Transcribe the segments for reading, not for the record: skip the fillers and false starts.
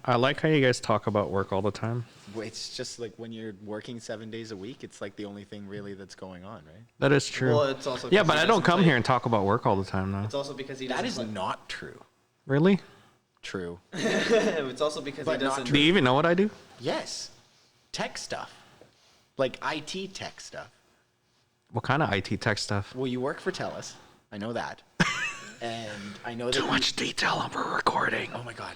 I like how you guys talk about work all the time. It's just like when you're working 7 days a week, it's like the only thing really that's going on, right? That is true. Well, it's also Yeah, but I don't come here and talk about work all the time, though. It's also because he That doesn't. is not true. Really? True. It's also because But he not doesn't. true. Do you even know what I do? Yes. Tech stuff. Like IT tech stuff. What kind of IT tech stuff? Well, you work for TELUS. I know that. And I know that Too much detail and we're recording. Oh my God!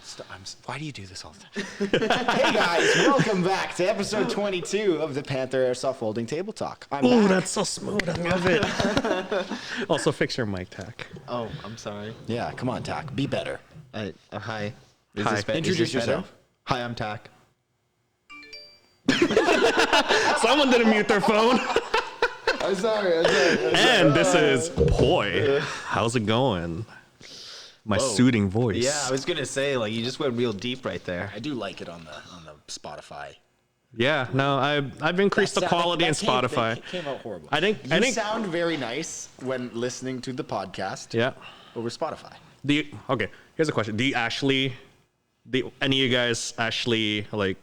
Why do you do this all the time? Hey guys, welcome back to episode 22 of the Panther Airsoft Folding Table Talk. I'm Oh, back. that's so smooth. I love it. Also, fix your mic, Tack. Oh, I'm sorry. Yeah, come on, Tack. Be better. Hi. Hi. Introduce yourself. Hi, I'm Tack. Someone didn't mute their phone. I'm sorry. And this is Poi. How's it going? My soothing voice. Yeah, I was gonna say, like, you just went real deep right there. I do like it on the Spotify. Yeah, no, I've increased the quality in Spotify. That came out horrible. I think sound very nice when listening to the podcast. Yeah. Over Spotify. Okay, here's a question. Do any of you guys actually like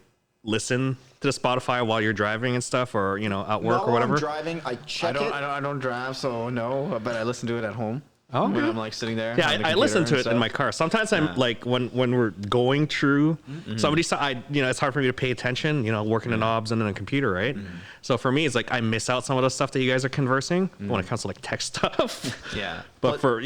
listen to the Spotify while you're driving and stuff, or at work or whatever? While I'm driving, I check it. I don't drive, so no. But I listen to it at home. Oh, when okay. I'm like sitting there. Yeah, on the I listen to computer it and in my stuff. car. Sometimes I'm like when we're going through somebody it's hard for me to pay attention, working the knobs and then a computer, right? So for me, it's like I miss out some of the stuff that you guys are conversing when it comes to like tech stuff. Yeah. But for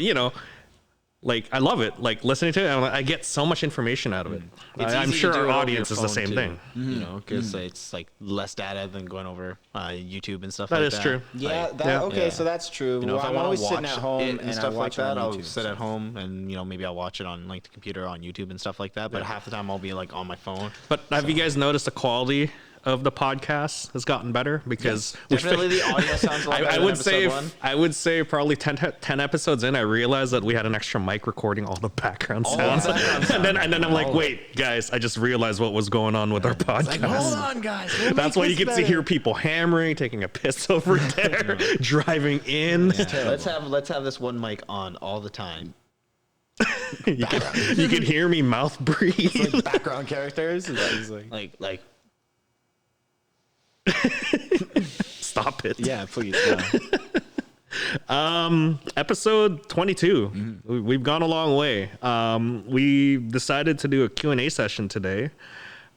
like I love it. Like listening to it, I get so much information out of it. I'm easy to sure do it our over audience your is the phone, same too, thing. You know, because it's like less data than going over YouTube and stuff That like is that. true. Yeah, Like, okay, yeah. so that's true. You know, if I I'm want always to sitting watch at home it and I stuff watch like that, on I'll YouTube, sit so. at home and maybe I'll watch it on like the computer on YouTube and stuff like that. But half the time I'll be like on my phone. But have you guys noticed the quality of the podcast has gotten better? Because Definitely the audio sounds a lot better I than would say episode one. I would say probably 10 episodes in, I realized that we had an extra mic recording all the background sounds. And then I'm like, wait, guys, I just realized what was going on with our podcast. Hold on, guys. We'll That's make why you this get to better. hear people hammering, taking a piss over there, driving in. Let's have this one mic on all the time. You can hear me mouth breathe. Like background characters. Like Stop it. Yeah, please. Episode 22. We've gone a long way. We decided to do a Q&A session today.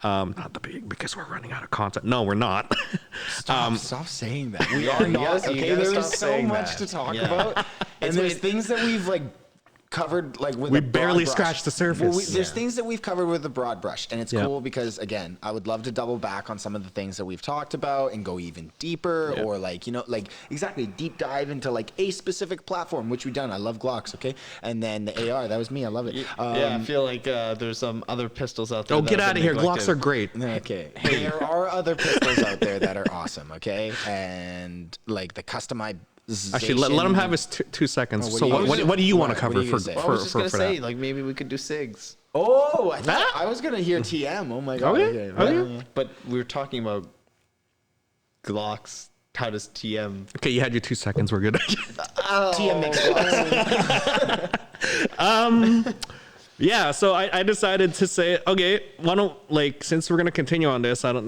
Not the big, because we're running out of content. No, we're not. Stop saying that. We are not. Okay, there's so much to talk about, and there's things that we've like covered like with We a broad barely brush. scratched the surface. Well, there's things that we've covered with a broad brush, and it's cool because again, I would love to double back on some of the things that we've talked about and go even deeper, or like exactly deep dive into like a specific platform, which we've done. I love Glocks, okay, and then the AR, that was me. I love it. I feel like there's some other pistols out there. Oh, that get have out of been here. Glocks neglected. are great. Okay. There are other pistols out there that are awesome, okay? And like the customized. Actually, let him have his 2 seconds. what So do you- what do you want to what are cover you for gonna say? Well, I was just gonna for say, that? like maybe we could do SIGs. Oh, I was gonna hear TM. Oh my god. Okay. Okay. But we were talking about Glocks. How does TM? Okay, you had your 2 seconds. We're good. TM makes Glocks. Yeah, so I decided to say, okay, why don't, like, since we're going to continue on this, I don't,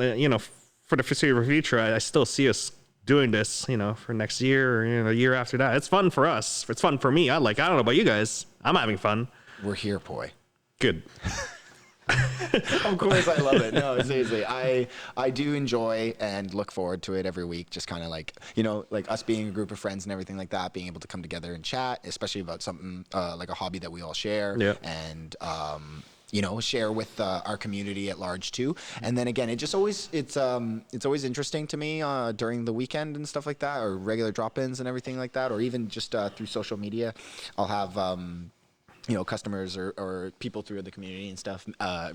for the foreseeable future, I still see us doing this, for next year or, a year after that. It's fun for us. It's fun for me. I don't know about you guys. I'm having fun. We're here, boy. Good. Of course, I love it. No, seriously, I do enjoy and look forward to it every week. Just kind of like like us being a group of friends and everything like that, being able to come together and chat, especially about something like a hobby that we all share, and share with our community at large too. And then again, it's always interesting to me during the weekend and stuff like that, or regular drop-ins and everything like that, or even just through social media. I'll have customers or people through the community and stuff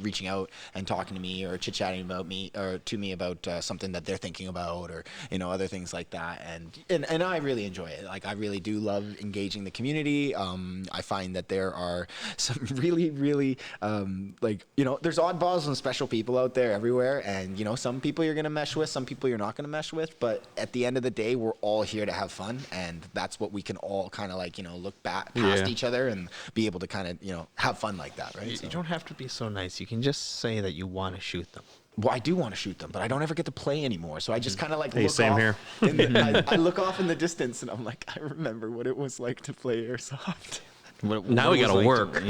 reaching out and talking to me or chit-chatting about me or to me about something that they're thinking about, or other things like that, and I really enjoy it. Like, I really do love engaging the community. I find that there are some really there's oddballs and special people out there everywhere, and some people you're gonna mesh with, some people you're not gonna mesh with, but at the end of the day, we're all here to have fun, and that's what we can all kind of look back past each other and be able to to kind of, have fun like that, right? You don't have to be so nice. You can just say that you want to shoot them. Well, I do want to shoot them, but I don't ever get to play anymore. So I just kind of like Hey, look same off. here. I look off in the distance, and I'm like, I remember what it was like to play Airsoft. Now we gotta work.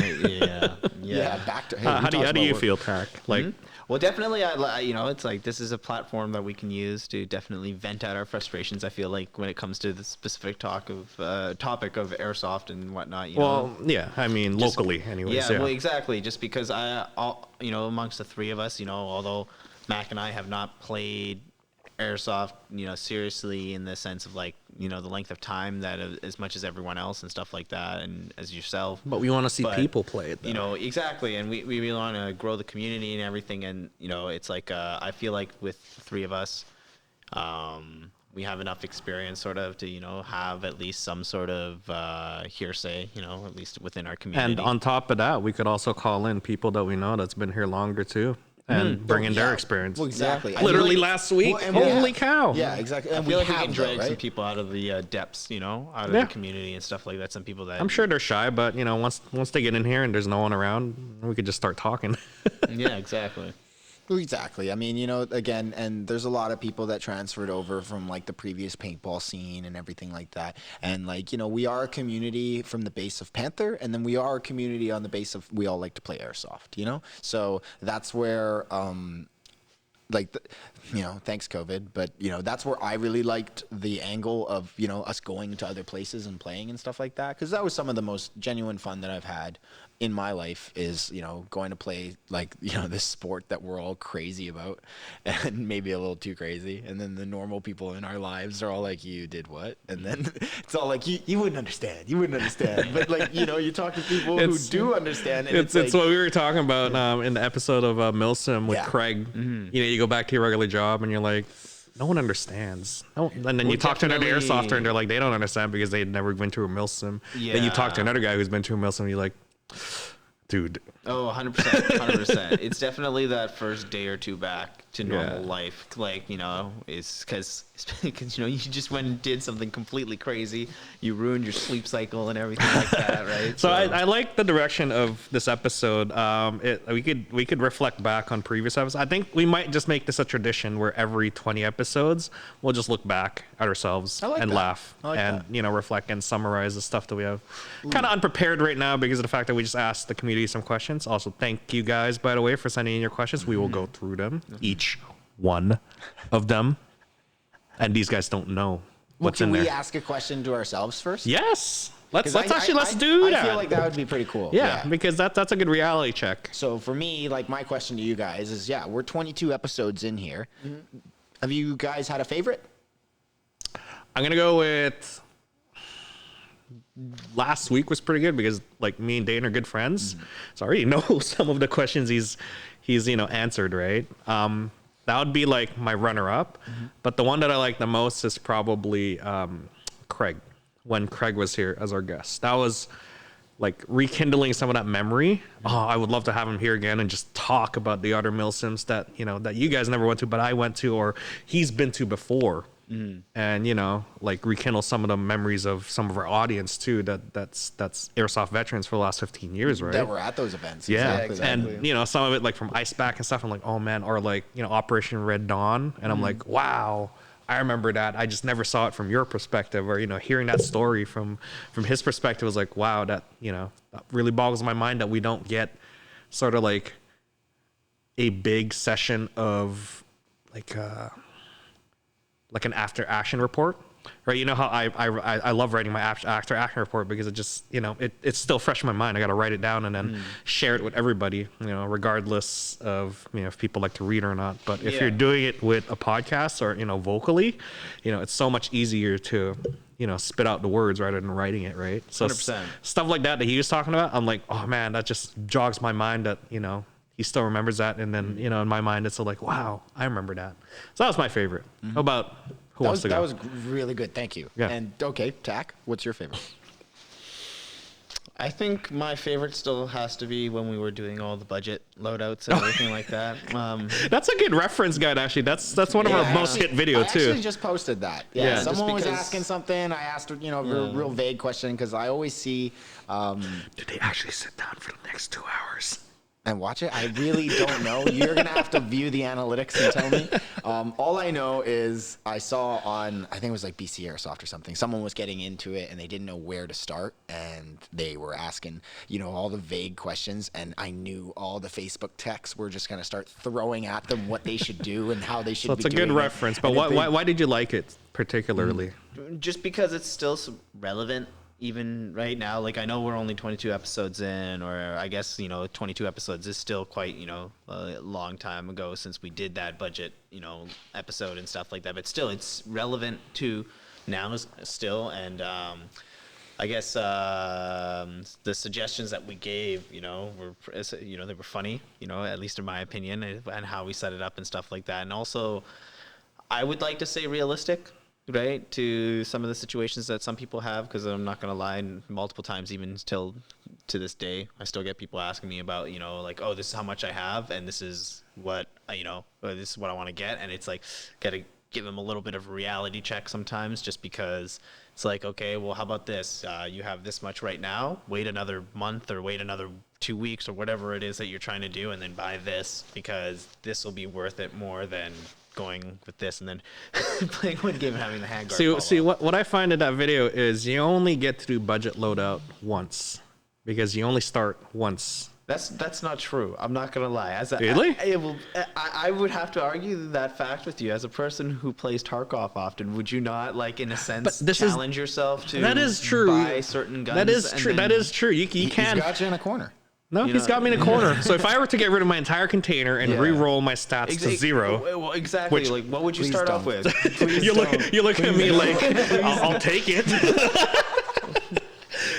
Yeah, back to. Hey, How do you work. feel, Tack? Like, Well, definitely, it's like this is a platform that we can use to definitely vent out our frustrations. I feel like when it comes to the specific topic of airsoft and whatnot. yeah, I mean, locally, anyways. Yeah, well, exactly. Just because amongst the three of us, although Mac and I have not played airsoft, seriously in the sense of like, the length of time that as much as everyone else and stuff like that, and as yourself. But we want to see people play it, though. Exactly, and we really want to grow the community and everything, and it's like I feel like with the three of us, we have enough experience sort of to have at least some sort of hearsay, at least within our community. And on top of that, we could also call in people that we know that's been here longer too, and bring in their experience. Well, exactly. Literally last week. Holy cow! Yeah, exactly. And I feel like we have can drag right? some people out of the depths, out of the community and stuff like that. Some people that I'm sure they're shy, but once they get in here and there's no one around, we could just start talking. Yeah, exactly. Exactly. I mean, again, and there's a lot of people that transferred over from like the previous paintball scene and everything like that. And like, we are a community from the base of Panther, and then we are a community on the base of we all like to play Airsoft, So that's where thanks COVID, but that's where I really liked the angle of us going to other places and playing and stuff like that, because that was some of the most genuine fun that I've had in my life is going to play like this sport that we're all crazy about, and maybe a little too crazy, and then the normal people in our lives are all like, you did what? And then it's all like, you wouldn't understand, but like you talk to people who do understand, and it's what we were talking about in the episode of Milsim with Craig. You go back to your regular job and you're like, no one understands. No, and then you talk to another airsofter and they're like, they don't understand because they'd never been to a Milsim. Then you talk to another guy who's been to a Milsim and you're like, dude. Oh, 100%. 100%. It's definitely that first day or two back to normal life. Like, is because you just went and did something completely crazy. You ruined your sleep cycle and everything like that, right? So I like the direction of this episode. We could reflect back on previous episodes. I think we might just make this a tradition where every 20 episodes we'll just look back at ourselves laugh reflect and summarize the stuff that we have. Kind of unprepared right now because of the fact that we just asked the community some questions. Also, thank you guys, by the way, for sending in your questions. We will go through them, each one of them. And these guys don't know what's in there. Can we ask a question to ourselves first? Yes. Let's do that. I feel like that would be pretty cool. Yeah, because that's a good reality check. So for me, like my question to you guys is, we're 22 episodes in here. Have you guys had a favorite? I'm going to go with last week was pretty good because like me and Dane are good friends. So I already know some of the questions he's answered, right? That would be like my runner-up. But the one that I like the most is probably Craig, when Craig was here as our guest. That was like rekindling some of that memory. Oh, I would love to have him here again and just talk about the other Milsims that that you guys never went to, but I went to or he's been to before. And like rekindle some of the memories of some of our audience too. That's airsoft veterans for the last 15 years, right? That were at those events. Yeah, exactly. And some of it like from Iceback and stuff. I'm like, oh man, or like Operation Red Dawn, and I'm like, wow, I remember that. I just never saw it from your perspective, or hearing that story from his perspective was like, wow, that that really boggles my mind that we don't get sort of like a big session of like an after action report, right? You know how I love writing my after action report because it just it's still fresh in my mind. I got to write it down and then share it with everybody, regardless of if people like to read or not. But if you're doing it with a podcast or vocally, it's so much easier to spit out the words rather than writing it, right? So 100%. Stuff like that he was talking about, I'm like, oh man, that just jogs my mind that he still remembers that, and then in my mind it's like, wow, I remember that. So that was my favorite. How about who wants to go? That was really good, thank you. Yeah. And okay, Tack, what's your favorite? I think my favorite still has to be when we were doing all the budget loadouts and everything like that. That's a good reference guide, actually. That's one of our most hit video I too. actually just posted that. Yeah, Yeah. someone was because- asking something. I asked, a real vague question because I always see. Did they actually sit down for the next 2 hours? And watch it. I really don't know. You're gonna have to view the analytics and tell me. All I know is I saw on, I think it was like BC Airsoft or something. Someone was getting into it and they didn't know where to start, and they were asking, all the vague questions. And I knew all the Facebook texts were just gonna start throwing at them what they should do and how they should. So it's be a good doing it. reference. But And if they- why did you like it particularly? Just because it's still relevant even right now. Like, I know we're only 22 episodes in, or I guess 22 episodes is still quite a long time ago since we did that budget episode and stuff like that, but still it's relevant to now still. And I guess the suggestions that we gave were they were funny, at least in my opinion, and how we set it up and stuff like that. And also, I would like to say realistic, right, to some of the situations that some people have, because I'm not going to lie, multiple times, even till to this day, I still get people asking me about, like, oh, this is how much I have, and this is what, this is what I want to get. And it's like, got to give them a little bit of a reality check sometimes, just because it's like, okay, well, how about this? You have this much right now, wait another month or wait another 2 weeks or whatever it is that you're trying to do, and then buy this, because this will be worth it more than going with this and then playing one game and having the handguard fall See, off. what I find in that video is you only get to do budget loadout once, because you only start once. That's not true. I'm not gonna lie. Really? I would have to argue that fact with you. As a person who plays Tarkov often, would you not, like, in a sense, challenge yourself to that is true. buy certain guns? That is true. That is true. You can. He's got you in a corner. No, he's got me in a corner. So if I were to get rid of my entire container and re-roll my stats to 0, Well, exactly. Which- like, what would you Please start don't. off with? Please you look don't. at me like I'll take it.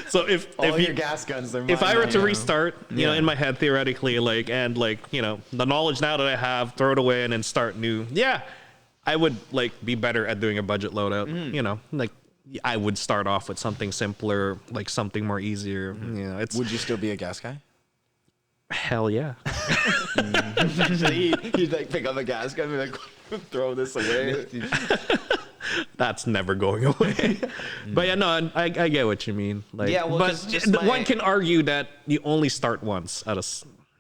So if All your you, gas guns, they're if mine I were now. to restart, in my head theoretically, the knowledge now that I have, throw it away and then start new. Yeah, I would be better at doing a budget loadout. I would start off with something simpler, like something more easier. It's Would you still be a gas guy? hell yeah. He'd like pick up a gas gun and be like, throw this away. That's never going away. But yeah, no, I get what you mean. Like, Yeah, well, but 'cause just one can argue that you only start once at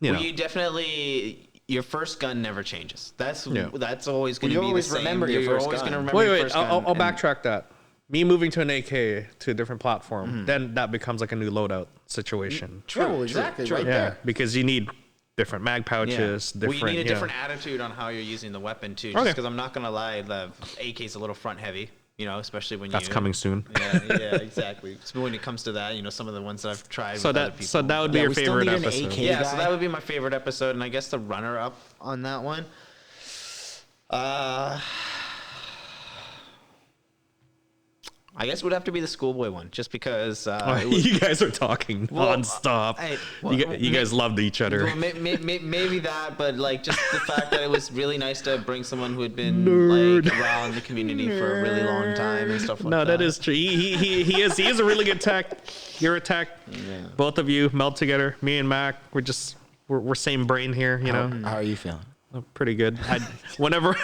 Well, you definitely, your first gun never changes. That's Yeah. that's always going Well, to you be always the same. remember your You're first always gun. going to remember your Wait, first I'll gun. and- backtrack that. Me moving to an AK to a different platform, then that becomes like a new loadout situation. Yeah, well, exactly, right there. Because you need different mag Yeah. pouches, Well, different. you need a different attitude on how you're using the weapon too. Just Okay. because I'm not gonna lie, the AK's a little front heavy. Especially when That's coming soon. Yeah, exactly. So when it comes to that, some of the ones that I've tried. So with other that people. so that would be Yeah, your we still favorite need an episode. AK. Yeah, so guy. that would be my favorite episode, and I guess the runner-up on that one. I guess it would have to be the schoolboy one, just because. It was, You guys are talking nonstop. You guys loved each other. well, maybe that, but just the fact that it was really nice to bring someone who had been around the community for a really long time and stuff like that. No, that is true. He is a really good tech. You're a tech. Yeah. Both of you meld together. Me and Mac, we're same brain here. How are you feeling? Pretty good. Whenever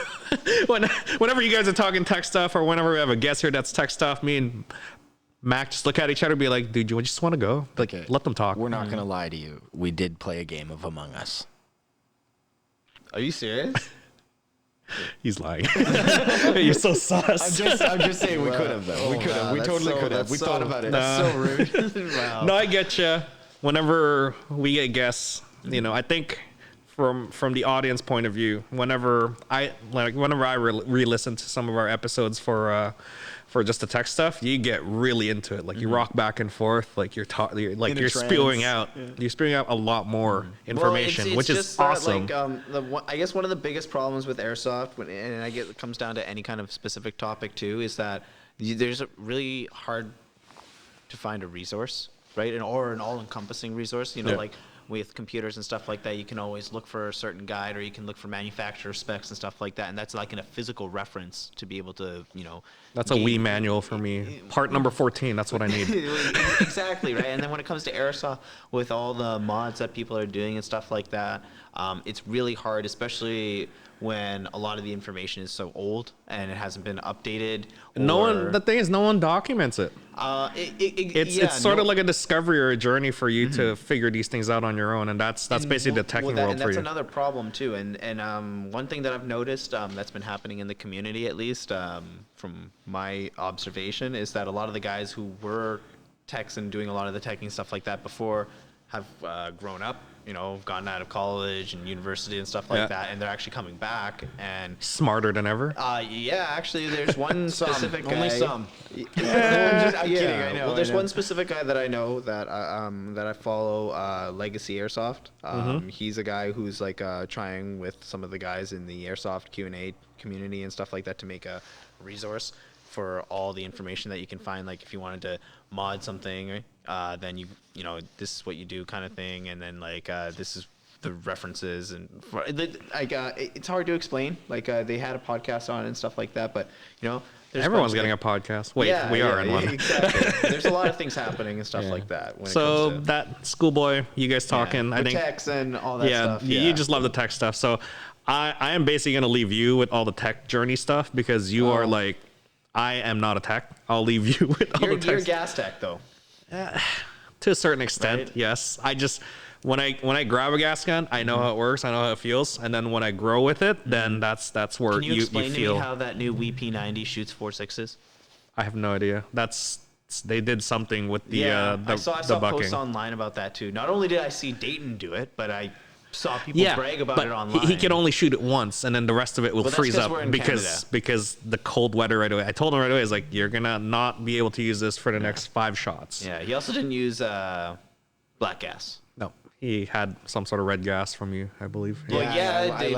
you guys are talking tech stuff, or whenever we have a guest here that's tech stuff, me and Mac just look at each other and be like, dude, you just want to go? Okay. Let them talk. We're not gonna lie to you. We did play a game of Among Us. Are you serious? He's lying. You're so sus. I'm just saying we could have though. We could have. We totally could have. We thought about it. That's so rude. Wow. No, I get you. Whenever we get guests, I think from the audience point of view, whenever I re-listen to some of our episodes for just the tech stuff, you get really into it. Like you rock back and forth, like you're spewing out. You're spewing out a lot more information, Well, it's which is just that, awesome. I guess one of the biggest problems with airsoft, and I get it comes down to any kind of specific topic too, is that there's a really hard to find a resource, right? Or an all-encompassing resource. Like with computers and stuff like that, you can always look for a certain guide, or you can look for manufacturer specs and stuff like that, and that's like in a physical reference to be able to, That's a Wii manual for me. Part number 14. That's what I need. Exactly, right. And then when it comes to Airsoft, with all the mods that people are doing and stuff like that, it's really hard, especially when a lot of the information is so old and it hasn't been updated. The thing is, no one documents it. It's sort of like a discovery or a journey for you to figure these things out on your own, and that's basically the teching world for you. And that's another problem too. And one thing that I've noticed that's been happening in the community, at least from my observation, is that a lot of the guys who were techs and doing a lot of the teching stuff like that before have grown up, gotten out of college and university and stuff like that, and they're actually coming back and smarter than ever. Yeah, actually, there's one specific guy. Only some. I'm kidding. I know. Well, there's one specific guy that I know that I follow, Legacy Airsoft. He's a guy who's like trying with some of the guys in the Airsoft Q&A community and stuff like that to make a resource for all the information that you can find. Like if you wanted to mod something, then this is what you do, kind of thing, and then like this is the references, and it's hard to explain. Like they had a podcast on it and stuff like that, but everyone's getting a podcast. Wait, we are in one. Exactly. There's a lot of things happening and stuff like that. When it comes to, that schoolboy, you guys talking, I think techs and all that stuff. You just love the tech stuff. So I am basically gonna leave you with all the tech journey stuff, because you are like, I am not a tech. I'll leave you with all the tech. You're a gas tech though. To a certain extent, right? yes. I just when I grab a gas gun, I know how it works, I know how it feels, and then when I grow with it, then that's where Can you explain feel. to me how that new WP90 shoots 4.6s? I have no idea. They did something with the I saw bucking. posts online about that too. Not only did I see Dayton do it, but I saw people brag about it online. He can only shoot it once, and then the rest of it will freeze up because the cold weather right away. I told him right away, like, you're gonna not be able to use this for the next 5 shots. Yeah, he also didn't use black gas. No, he had some sort of red gas from you, I believe. They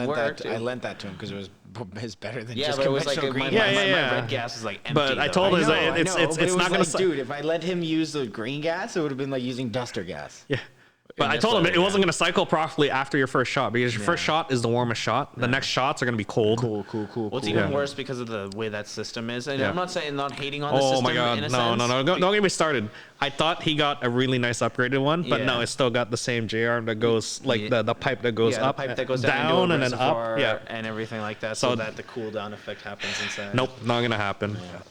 worked. I lent that to him because it was better than Yeah, just but it was like conventional my green gas. red gas is like empty. But I told him it's not gonna. Dude, if I let him use the green gas, it would have been like using duster gas. Yeah. But I told him it wasn't going to cycle properly after your first shot, because your first shot is the warmest shot. The next shots are going to be cold. Cool. Well, it's even worse because of the way that system is. And I'm not saying not hating on the system. Oh my god, in a no. sense. Don't get me started. I thought he got a really nice upgraded one, but no, it's still got the same J arm that goes like the pipe that goes up, the pipe that goes down and then up, and everything like that, so that the cool down effect happens inside. Nope, not going to happen. Yeah.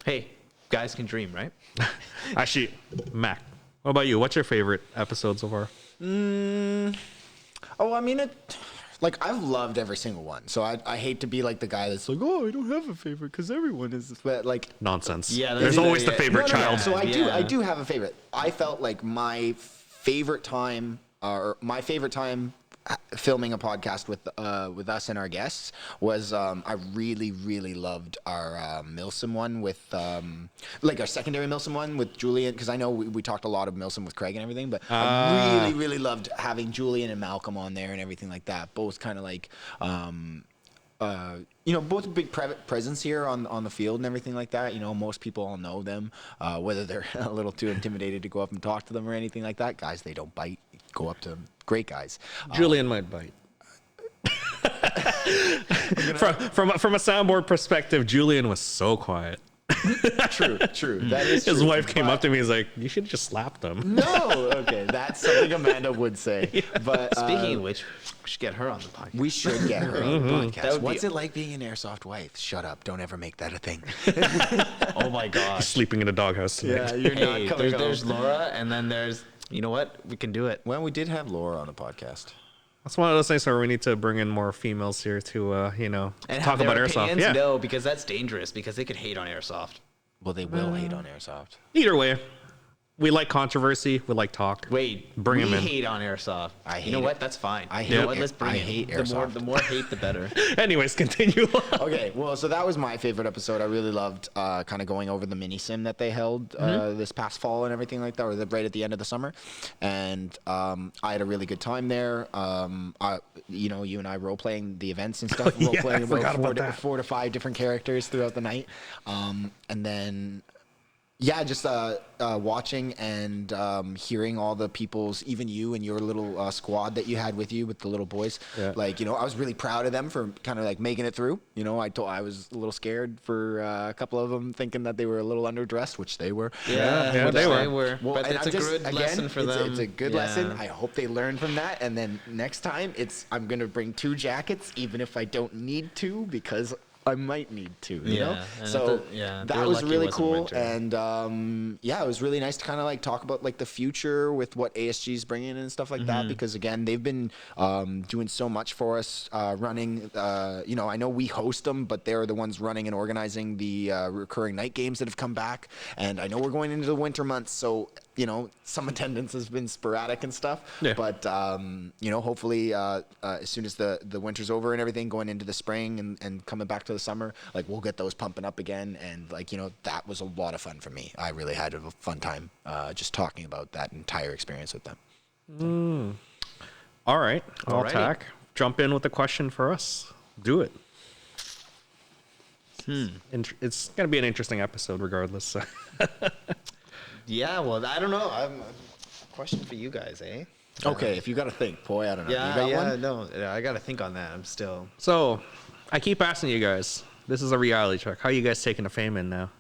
Hey, guys can dream, right? Actually, Mac, what about you? What's your favorite episode so far? I mean, I've loved every single one. So I hate to be like the guy that's like, oh, I don't have a favorite because everyone is. But like nonsense. Yeah, there's always the favorite child. So I do have a favorite. I felt like my favorite time filming a podcast with us and our guests was I really loved our Milsim one with our secondary Milsim one with Julian, because I know we talked a lot of Milsim with Craig and everything, but I really loved having Julian and Malcolm on there and everything like that. Both kind of like both big presence here on the field and everything like that. Most people all know them, whether they're a little too intimidated to go up and talk to them or anything like that. Guys, they don't bite. Go up to them. Great guys. Julian might bite. From a soundboard perspective, Julian was so quiet. True. That is true. His wife came up to me. He's like, "You should have just slapped them." No, okay, that's something Amanda would say. But speaking of which, we should get her on the podcast. We should get her on the podcast. What's it like being an airsoft wife? Shut up! Don't ever make that a thing. Oh my gosh, he's sleeping in a doghouse tonight. Yeah, you're not coming home. There's Laura, and then there's. You know what? We can do it. Well, we did have Laura on the podcast. That's one of those things where we need to bring in more females here to, and talk about Airsoft. Yeah. No, because that's dangerous, because they could hate on Airsoft. Well, they will hate on Airsoft. Either way, we like controversy. We like talk. Wait, bring him in. We hate on Airsoft. I hate You know it. what? That's fine. I hate you know what? it. Let's bring I it. hate Airsoft. The more hate, the better. Anyways, continue on. Okay, well, so that was my favorite episode. I really loved kind of going over the mini sim that they held this past fall and everything like that, or right at the end of the summer. And I had a really good time there. You and I role playing the events and stuff. Role playing about 4 to 5 different characters throughout the night. And then Yeah, just watching and hearing all the people's, even you and your little squad that you had with you with the little boys. Yeah. Like, I was really proud of them for kind of like making it through. I was a little scared for a couple of them, thinking that they were a little underdressed, which they were. Yeah, they were. Well, But and it's I'm a just, good again, lesson for them. It's a good lesson. I hope they learn from that. And then next time, I'm gonna bring 2 jackets, even if I don't need to, because I might need to, you know? and So they're that was lucky it really wasn't cool. winter. And it was really nice to kind of like talk about like the future with what ASG is bringing and stuff like that, because again, they've been doing so much for us, running, I know we host them, but they're the ones running and organizing the recurring night games that have come back. And I know we're going into the winter months, so some attendance has been sporadic and stuff. Yeah. But hopefully as soon as the winter's over and everything, going into the spring and coming back to the summer, like we'll get those pumping up again. And like that was a lot of fun for me. I really had a fun time just talking about that entire experience with them. All right, I'll Alrighty. tack. Jump in with a question for us. Do it. It's gonna be an interesting episode, regardless. Yeah, well, I don't know. Question for you guys, eh? Okay, if you got to think, boy, I don't know. Yeah, you got one? no, I got to think on that. I'm still. So, I keep asking you guys. This is a reality check. How are you guys taking the fame in now?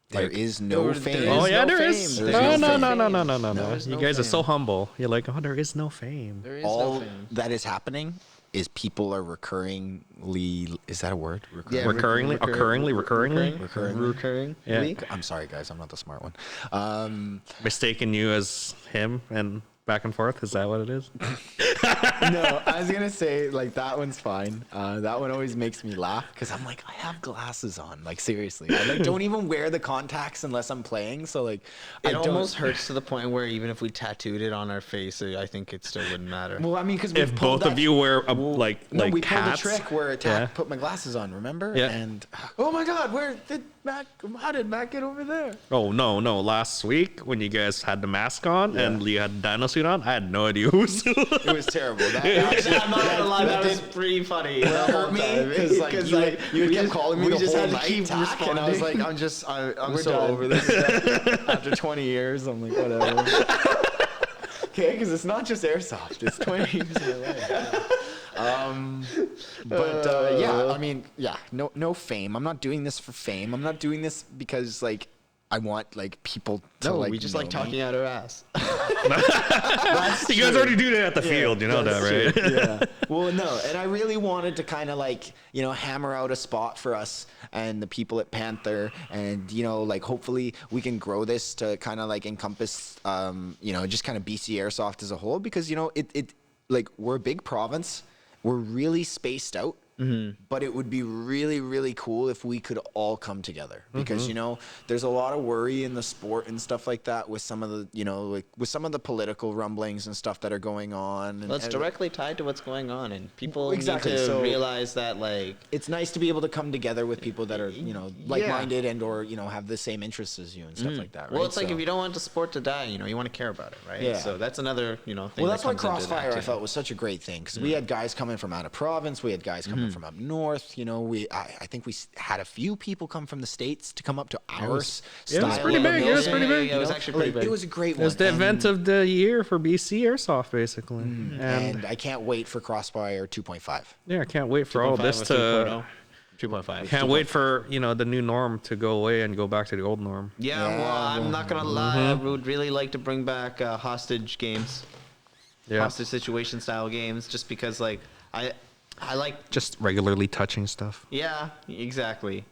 There is no There fame. is Oh yeah, no there fame. is. There's No, no no, fame. no, no, no, no, There no. is You no guys are fame. so humble. You're like, oh, there is no fame. There is All no fame. that is happening is people are recurringly. Is that a word? Recurringly? Recurring. Yeah. I'm sorry, guys. I'm not the smart one. Mistaking you as him and back and forth. Is that what it is? No, I was gonna say like that one's fine. That one always makes me laugh because I'm like, I have glasses on. Like seriously, I like don't even wear the contacts unless I'm playing. So like, It I don't- almost hurts to the point where even if we tattooed it on our face, I think it still wouldn't matter. Well, I mean, because If both of you wear like we pulled hats. the trick where Yeah. put my glasses on. Remember? Yeah. And oh my God, how did Matt get over there? Oh no. Last week when you guys had the mask on and you had the dino suit on, I had no idea who was who. It was terrible. That actually, I'm not gonna lie, that was did- pretty funny. that hurt me because like you kept calling me we the just whole had to night, keep Tack, and I was like, responding. I'm We're so done. over this. After 20 years, I'm like, whatever. Okay, because it's not just Airsoft; it's 20 years of my life. Yeah, I mean, no fame. I'm not doing this for fame. I'm not doing this because like I want like people to No, like. we just know like talking me. out our ass. You guys already do that at the field, you know that, That's right? true, yeah. Well, no, and I really wanted to kind of like, hammer out a spot for us and the people at Panther, and like hopefully we can grow this to kind of like encompass, just kind of BC Airsoft as a whole, because it like we're a big province, we're really spaced out. But it would be really, really cool if we could all come together, because there's a lot of worry in the sport and stuff like that with some of the like with some of the political rumblings and stuff that are going on. And, Well, it's and directly tied to what's going on, and people Exactly, need to so- realize that like it's nice to be able to come together with people that are like-minded and or have the same interests as you and stuff like that. Right? well, it's like So- if you don't want the sport to die, you want to care about it, right? Yeah. So that's another thing. Well, that that's why comes into that, Crossfire I too. felt was such a great thing, because we had guys coming from out of province, we had guys coming from up north. I think we had a few people come from the States to come up to our style. pretty of big, it was building, pretty big. Yeah, it was actually pretty like, big. It was a great It one. was the and- event of the year for BC Airsoft, basically. and I can't wait for Crossfire 2.5. Yeah, I can't wait for all 2.5 this or to. 2.5. Can't wait for the new norm to go away and go back to the old norm. Yeah, Yeah, well, I'm not gonna lie. I would really like to bring back hostage games, Yeah, hostage situation style games, just because like I like. just regularly touching stuff. Yeah, exactly.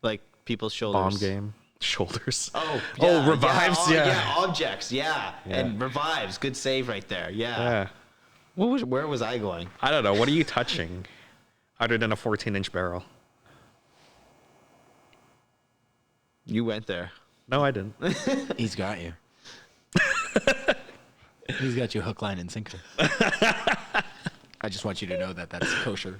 Like people's shoulders. Bomb game, shoulders. Oh, Oh, revives, yeah. yeah, objects, yeah, and revives. Good save right there. Yeah. Yeah, Where was I going? I don't know. What are you touching, other than a 14-inch barrel? You went there. No, I didn't. He's got you. He's got you hook, line, and sinker. I just want you to know that that's kosher.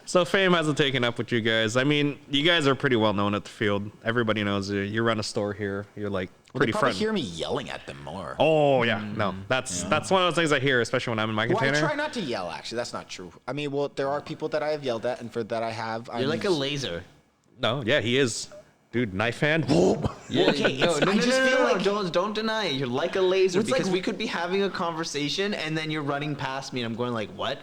So fame hasn't taken up with you guys. I mean, you guys are pretty well known at the field. Everybody knows you. You run a store here. You're like Well, pretty they probably friendly. hear me yelling at them more. Oh yeah, no, that's one of those things I hear, especially when I'm in my Well, I container. try not to yell. Actually, that's not true. I mean, well, there are people that I have yelled at, and for that I have. You're like a laser. No, yeah, he is. dude, knife hand. Boom. Yeah, Okay, no, I just feel like don't deny it. You're like a laser It's because like- we could be having a conversation and then you're running past me and I'm going like, what?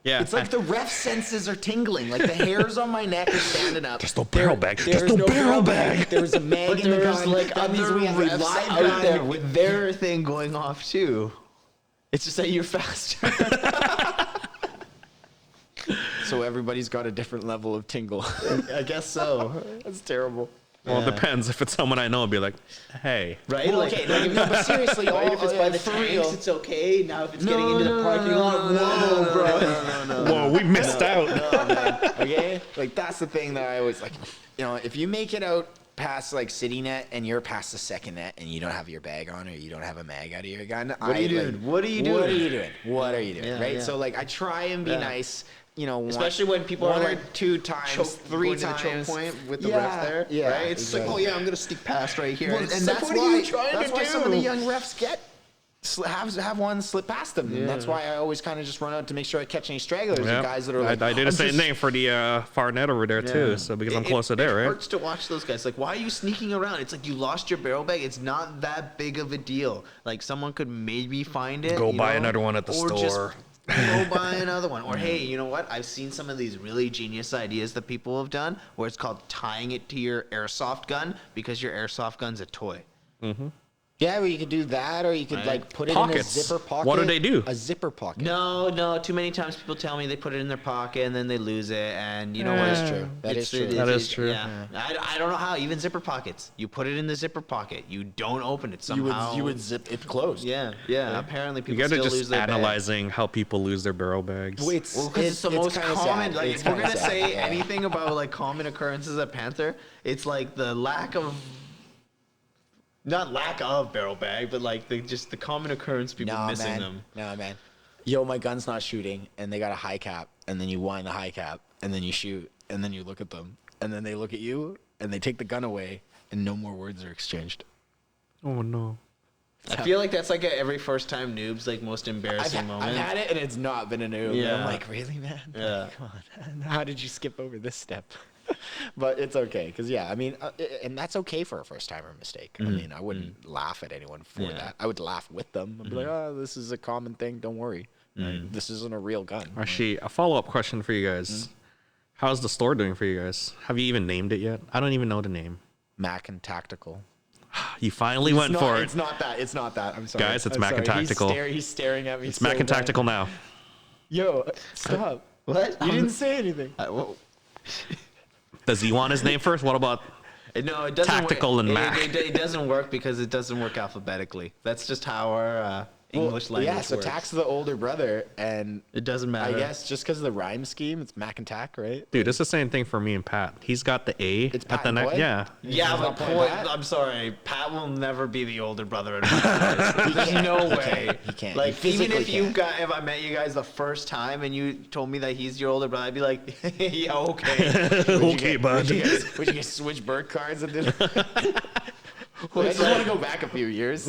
Yeah, it's like the ref senses are tingling. Like the hairs on my neck are standing up. There's no barrel bag. There's There's no barrel bag. There's a mag But in the there's gun. like That means other we have a refs live out gun. there with their thing going off too. It's just that you're faster. So everybody's got a different level of tingle. I guess so. That's terrible. Well, Yeah. it depends. If it's someone I know, I'd be like, hey. Right? Well, okay, like, no, but seriously, right, if it's by the for tanks, real. it's okay. Now if it's getting into the parking lot, whoa, bro. Whoa, we missed out. No, man. Okay, like that's the thing that I always like. You know, if you make it out past like city net and you're past the second net and you don't have your bag on or you don't have a mag out of your gun, What are you doing? What are you doing? What are you doing? What are you doing? Yeah, right? yeah. So like, I try and be Yeah. nice. You know, Especially when people one are or like two times, choke, three going to the choke times point with the Yeah, ref there. yeah, Right? It's exactly. like, oh yeah, I'm gonna sneak past right here. Well, It's and like, that's what why, are you trying that's to why do? some of the young refs have one slip past them. Yeah. And that's why I always kind of just run out to make sure I catch any stragglers Yeah. or guys that are like, I did the "I'm same just- thing for the far net over there too. So because I'm close to there, It right? hurts to watch those guys. Like, why are you sneaking around? It's like you lost your barrel bag. It's not that big of a deal. Like, someone could maybe find it. Go you buy know, another one at the or store. Just go buy another one. Or hey, you know what? I've seen some of these really genius ideas that people have done, where it's called tying it to your airsoft gun because your airsoft gun's a toy. Yeah, well, you could do that, or you could Right. like put it Pockets. in a zipper pocket. What do they do? A zipper pocket. No. Too many times people tell me they put it in their pocket and then they lose it, and you know what? That is true. That is true. That is true. Yeah. I don't know how. Even zipper pockets. You put it in the zipper pocket. You don't open it somehow. You would zip it closed. Yeah. Apparently You people guys are still lose just their bag. analyzing how people lose their barrel bags. Well, it's, Well, because it's the most kinda common. sad. Like, It's if we're kinda gonna sad. say Yeah. anything about like common occurrences at Panther, it's like the lack of, not lack of barrel bag, but like the common occurrence people missing man. them. No, man. Yo, my gun's not shooting, and they got a high cap, and then you wind the high cap, and then you shoot, and then you look at them, and then they look at you, and they take the gun away, and no more words are exchanged. Oh no. I feel like that's like every first time noob's like most embarrassing I've moment. had it, and it's not been a noob. Yeah. I'm like, really, man? Yeah. Come on. How did you skip over this step? But it's okay, because yeah, I mean, and that's okay for a first timer mistake. I mean, I wouldn't laugh at anyone for Yeah. that. I would laugh with them. I'd be like, oh, this is a common thing. Don't worry. Like, this isn't a real gun. Actually, a follow-up question for you guys. How's the store doing for you guys? Have you even named it yet? I don't even know the name. Mac and Tactical. You finally went for it. It's not that. It's not that. I'm sorry. Guys, it's I'm Mac and sorry. Tactical. He's staring at me. It's Mac and bad. Tactical now. Yo, stop. What? You didn't say anything. Does he want his name first? What about No, it doesn't. Tactical work. and Mac? It doesn't work because it doesn't work alphabetically. That's just how our English language Yeah, so works. Tac's the older brother, and It doesn't matter. I guess just because of the rhyme scheme, it's Mac and Tac, right? dude? It's the same thing for me and Pat. He's got the A It's at Pat the and next. Boy? Yeah. Yeah, He's but not playing boy, Pat? I'm sorry, Pat will never be the older brother in my eyes. There's no way. He can't. Like, He even physically if you can't. got, if I met you guys the first time and you told me that he's your older brother, I'd be like, yeah, okay. Okay, bud. Would you get switch bird cards and do? I just want to go back a few years.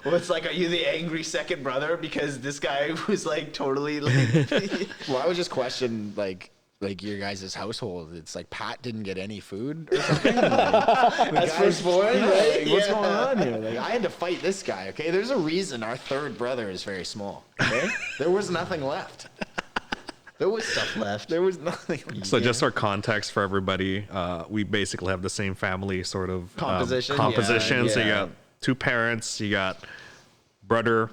Well, it's like, are you the angry second brother? Because this guy was like totally like. Well, I would just question like your guys' household. It's like Pat didn't get any food or something. As firstborn, right? Like, what's Yeah. going on here? Like, I had to fight this guy. Okay, there's a reason our third brother is very small. Okay, there was nothing left. There was stuff left. There was nothing. Left. So just for context for everybody, we basically have the same family sort of Composition, composition. yeah, So you yeah. got two parents, you got brother,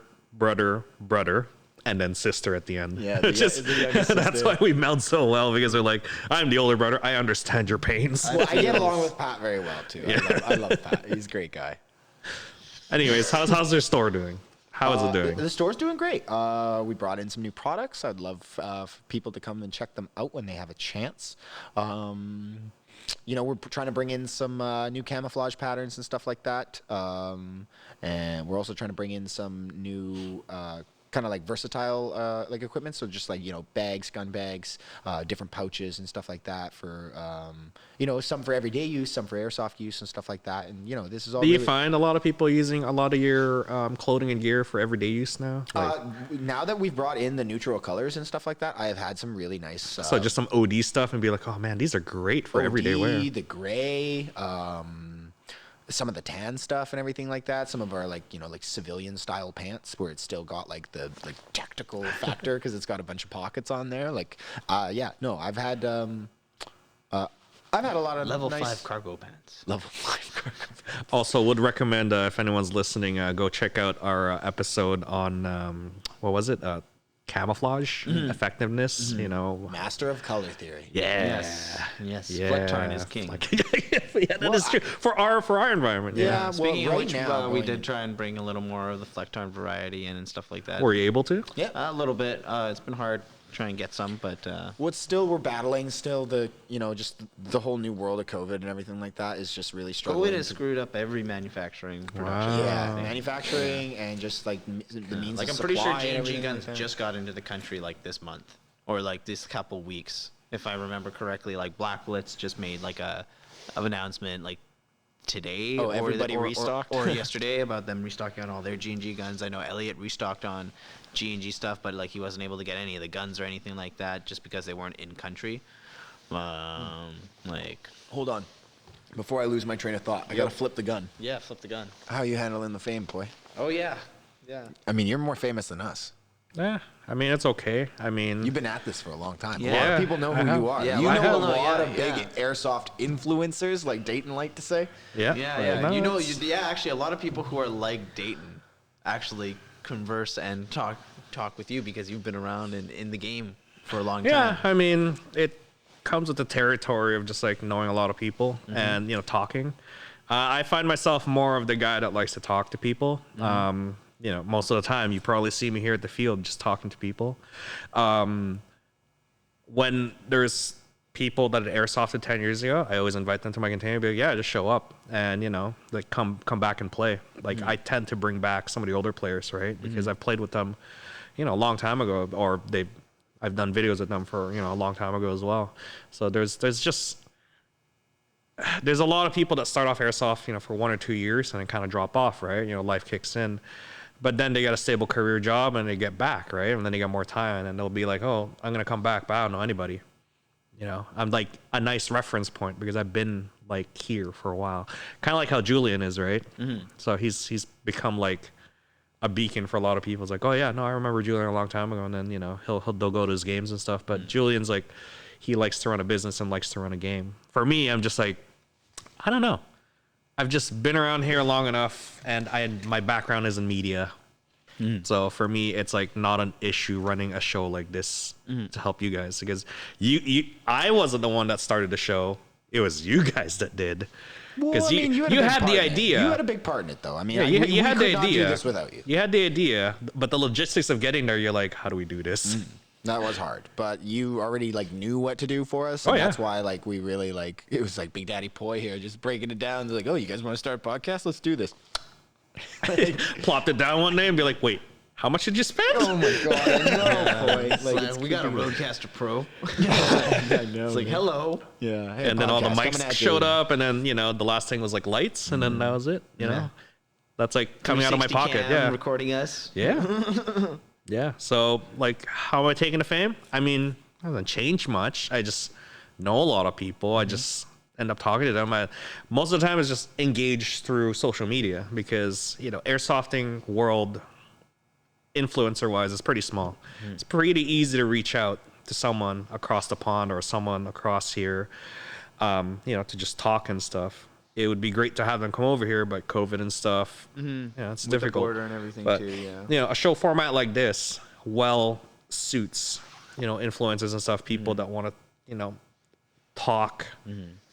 and then sister at the end. Yeah, the Just, the youngest that's sister. why we meld so well, because they're like, I'm the older brother. I understand your pains. Well, I get along with Pat very well too. I love Pat. He's a great guy. Anyways, how's their store doing? How is it doing? The store's doing great. We brought in some new products. I'd love for people to come and check them out when they have a chance. You know, we're trying to bring in some new camouflage patterns and stuff like that. And we're also trying to bring in some new kind of like versatile like equipment. So just like, you know, bags, gun bags, different pouches and stuff like that for, you know, some for everyday use, some for airsoft use and stuff like that. And, you know, this is all Do you really, find a lot of people using a lot of your clothing and gear for everyday use now? now that we've brought in the neutral colors and stuff like that, I have had some really nice. So just some OD stuff and be like, oh man, these are great for everyday wear. The gray, some of the tan stuff and everything like that. Some of our like, you know, like civilian style pants where it's still got like the like tactical factor because it's got a bunch of pockets on there. Like, yeah, no, I've had a lot of Level nice 5 cargo pants. level 5 cargo pants. Also, would recommend if anyone's listening, go check out our episode on what was it? Camouflage effectiveness. You know, Master of color theory. Yes. Flectarn is king. Yeah, that is true for our environment. Yeah. Speaking well, of right which, now, we going did in- try and bring a little more of the Flectarn variety in and stuff like that. Were you able to? Yeah. A little bit. It's been hard trying to get some, but What's still we're battling still the, you know, just the whole new world of COVID and everything like that is just really struggling. COVID has screwed up every manufacturing production. Yeah, manufacturing and just like the means Like of I'm pretty sure supply and G&G everything guns like that. just got into the country like this month or like this couple weeks, if I remember correctly. Like Black Blitz just made like a announcement like today Oh, everybody or restocked? or yesterday about them restocking on all their G&G guns. I know Elliot restocked on G&G stuff, but like he wasn't able to get any of the guns or anything like that just because they weren't in country. Like Hold on. Before I lose my train of thought, I gotta flip the gun. yeah, flip the gun. How you handling the fame, boy? Oh yeah. I mean, you're more famous than us. Yeah, I mean it's okay. I mean, You've been at this for a long time. A lot Yeah, of people know I who have. you are. Yeah, you I know have. a lot Yeah, of big yeah. airsoft influencers, like Dayton like to say. yeah, Yeah. No, You know, it's- actually, a lot of people who are like Dayton actually converse and talk with you because you've been around in the game for a long Yeah, time. I mean, it comes with the territory of just like knowing a lot of people and, you know, talking. I find myself more of the guy that likes to talk to people. You know, most of the time you probably see me here at the field just talking to people. When there's people that had airsofted 10 years ago, I always invite them to my container and be like, yeah, just show up and, you know, like come back and play. Like I tend to bring back some of the older players, right? Because I've played with them, you know, a long time ago, or I've done videos with them for, you know, a long time ago as well. So there's a lot of people that start off airsoft, you know, for 1 or 2 years and then kind of drop off, right? You know, life kicks in, but then they got a stable career job and they get back, right? And then they got more time and they'll be like, oh, I'm going to come back, but I don't know anybody. You know, I'm like a nice reference point because I've been like here for a while. Kind of like how Julian is, right? So he's become like a beacon for a lot of people. It's like, oh yeah, no, I remember Julian a long time ago. And then, you know, they'll go to his games and stuff. But Julian's like, he likes to run a business and likes to run a game. For me, I'm just like, I don't know. I've just been around here long enough, and my background is in media. So for me, it's like not an issue running a show like this to help you guys because I wasn't the one that started the show. It was you guys that did. Because you had the idea. You had a big part in it, though. I mean, Yeah, we you had could the not idea. do this without you. You had the idea, but the logistics of getting there, you're like, how do we do this? That was hard, but you already like knew what to do for us. And Oh, yeah. That's why like we really like it was like Big Daddy Poi here, just breaking it down. They're like, oh, you guys want to start a podcast? Let's do this. Plopped it down one day and be like, wait, how much did you spend? Oh my god, I know, Poi. Like, it's we got a Roadcaster Pro. I know. It's like, hello. yeah. Hey, And then all the podcast coming mics at you. showed up, and then, you know, the last thing was like lights, and then that was it. You know, that's like coming out of my 360 pocket. cam Yeah. recording us. Yeah. Yeah. So, like, how am I taking the fame? I mean, it hasn't changed much. I just know a lot of people. I just end up talking to them. Most of the time, it's just engaged through social media because, you know, airsofting world, influencer wise, is pretty small. It's pretty easy to reach out to someone across the pond or someone across here, you know, to just talk and stuff. It would be great to have them come over here, but COVID and stuff, yeah, it's With the difficult. border and everything But, too, yeah. you know, a show format like this well suits, you know, influencers and stuff, people that want to, you know, talk.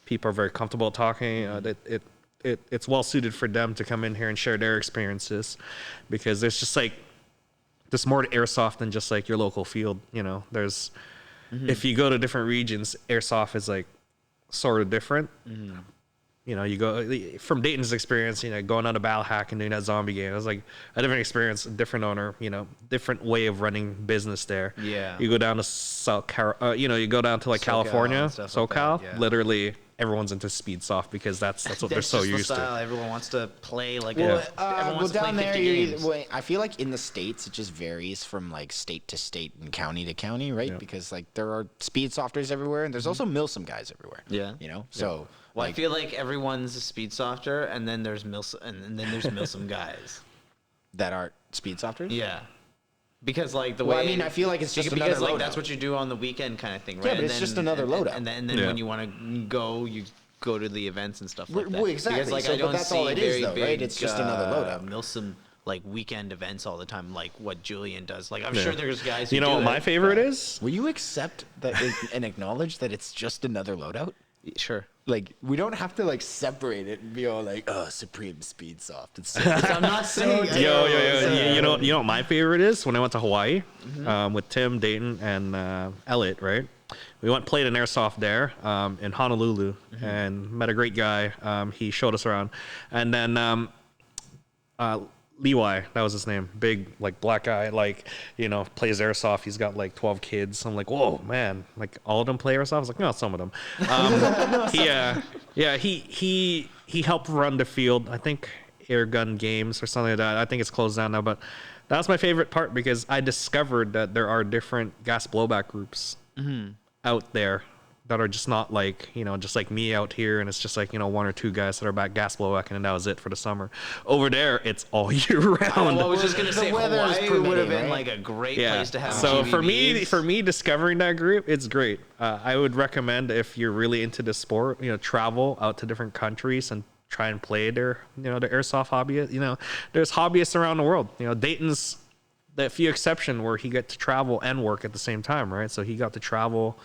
People are very comfortable talking. It's well suited for them to come in here and share their experiences because there's just like, there's more to airsoft than just like your local field. You know, there's, if you go to different regions, airsoft is like sort of different. You know, you go from Dayton's experience, you know, going on a battle hack and doing that zombie game. It was like a different experience, a different owner, you know, different way of running business there. Yeah. You go down to you go down to like SoCal California, and stuff like SoCal. that, yeah. Literally, everyone's into speed soft because that's what they're so just the used style. to. Everyone wants to play like Yeah. everyone wants to play down 50 there, games. I feel like in the States, it just varies from like state to state and county to county, right? Yeah. Because like there are speed softers everywhere, and there's also Milsim guys everywhere. Yeah. You know, so Well, like, I feel like everyone's a speed softer, and then there's Milsim guys. that are speed softers. Yeah. Because like the Well, way I mean, I feel like it's just because another like that's loadout. what you do on the weekend kind of thing, right? Yeah, but And it's then- just another loadout. And then Yeah. when you want to go, you go to the events and stuff like that. Well, exactly. Because like So, I but don't that's see all it is, very though, right? big, It's just another loadout. Milsim like weekend events all the time, like what Julian does. Like I'm Yeah. sure there's guys. Who You know do what my it, favorite but- is? Will you accept that and acknowledge that it's just another loadout? Sure. Like we don't have to like separate it and be all like, "Oh, Supreme Speed Soft." It's I'm not saying. Yo, you know what my favorite is? When I went to Hawaii with Tim, Dayton, and Elliot, right? We went played an airsoft there in Honolulu and met a great guy. He showed us around, and then Levi, that was his name, big like black guy, like, you know, plays airsoft. He's got like 12 kids. I'm like, whoa, man, like all of them play airsoft. I was like, no, some of them. He helped run the field. I think Air Gun Games or something like that. I think it's closed down now, but that's my favorite part because I discovered that there are different gas blowback groups out there that are just not like, you know, just like me out here, and it's just like, you know, one or two guys that are back gas blowbacking, and that was it for the summer. Over there, it's all year round. I was just gonna The say weather is Hawaii would have permitting, been right? like a great Yeah. place to have. So GBBs. for me discovering that group, it's great. I would recommend if you're really into the sport, you know, travel out to different countries and try and play their, you know, the airsoft hobby. You know, there's hobbyists around the world. You know, Dayton's the few exception where he got to travel and work at the same time, right? So he got to travel,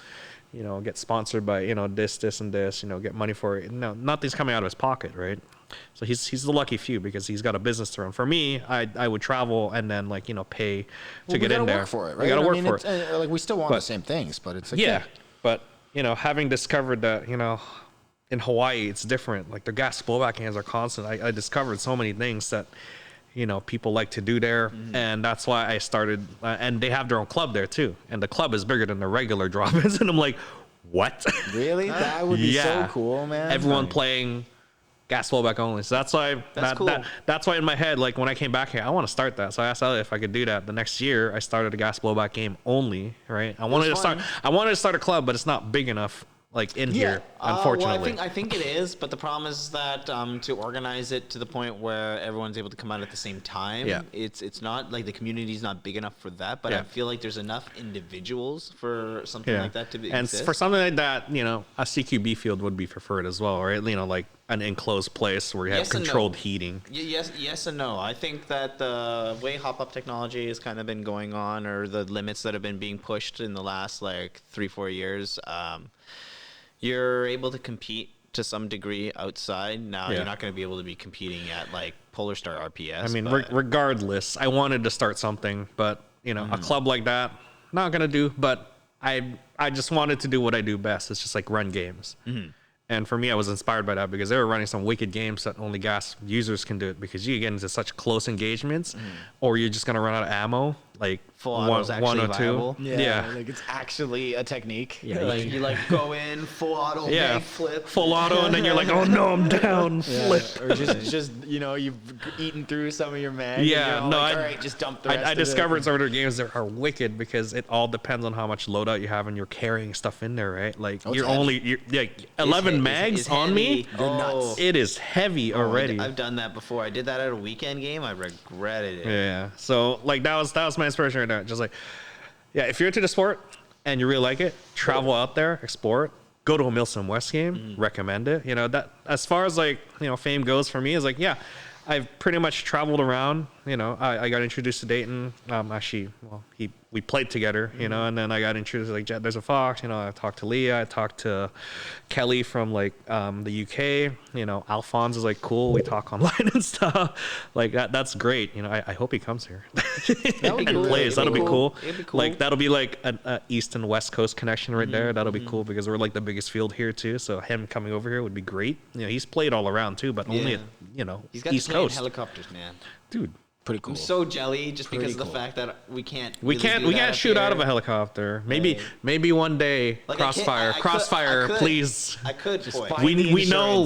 you know, get sponsored by, you know, this, and this, you know, get money for it. No, nothing's coming out of his pocket, right? So he's the lucky few because he's got a business to run. For me, I would travel and then like, you know, pay to get in there. Work for it, right? We gotta I work mean, for it's, it. like we still want the But- same things, but it's like Yeah, but you know, having discovered that, you know, in Hawaii it's different. Like their gas blowback cans are constant. I discovered so many things that, you know, people like to do there, and that's why I started. And they have their own club there too, and the club is bigger than the regular drop-ins. And I'm like, what? Really? That would be so cool, man. Everyone Like, playing gas flowback only. So that's why cool. that's why in my head, like when I came back here, I want to start that. So I asked Elliot if I could do that. The next year I started a gas blowback game only, right? I wanted to start a club, but it's not big enough like in here, unfortunately. Well, I think it is, but the problem is that to organize it to the point where everyone's able to come out at the same time, Yeah. it's not like the community's not big enough for that. But Yeah. I feel like there's enough individuals for something like that to be. And exist. for something like that, you know, a CQB field would be preferred as well, right? You know, like an enclosed place where you have Yes and no. controlled heating. Yes and no. I think that the way hop-up technology has kind of been going on, or the limits that have been being pushed in the last like 3-4 years, you're able to compete to some degree outside. Now Yeah. you're not going to be able to be competing at like Polar Star RPS. I mean, but- regardless, I wanted to start something, but you know, a club like that, not gonna do. But I just wanted to do what I do best. It's just like run games. And for me, I was inspired by that because they were running some wicked games that only gas users can do it, because you get into such close engagements, or you're just gonna run out of ammo. Like Full auto's one actually or two. viable? Yeah. like it's actually a technique. Yeah, like you like go in full auto, Yeah, bank flip. full auto, and then you're like, oh no, I'm down, flip. Or just you know, you've eaten through some of your mag. and Yeah, you're all no, like, I- all right, just dump the rest I of it. discovered some of their games that are wicked because it all depends on how much loadout you have and you're carrying stuff in there, right? Like it's you're heavy. only like 11 mags It's on me. heavy. They're nuts. It is heavy already. I've done that before. I did that at a weekend game. I regretted it. Yeah. So like that was my inspiration right there. Just like, yeah, if you're into the sport and you really like it, travel out there, explore it. Go to a Milsim West game, recommend it. You know, that as far as like, you know, fame goes for me is like, yeah, I've pretty much traveled around I got introduced to Dayton. Actually, well, we played together, and then I got introduced to, like, There's a Fox. I talked to Leah. I talked to Kelly from, like, the UK. Alphonse is, like, cool. We talk online and stuff. Like, that's great. I hope he comes here. That would be and cool. plays. That'll be cool. It'd be cool. Like, that'll be like an East and West Coast connection right there. That'll be cool because we're, like, the biggest field here too. So him coming over here would be great. He's played all around too, but only at, He's got East to play in Coast. helicopters, man. Dude. Pretty cool. I'm so jelly just because of the cool. fact that we can't. We can't shoot out of a helicopter. Maybe one day. Like, Crossfire, I could. please. I could. Boy. We know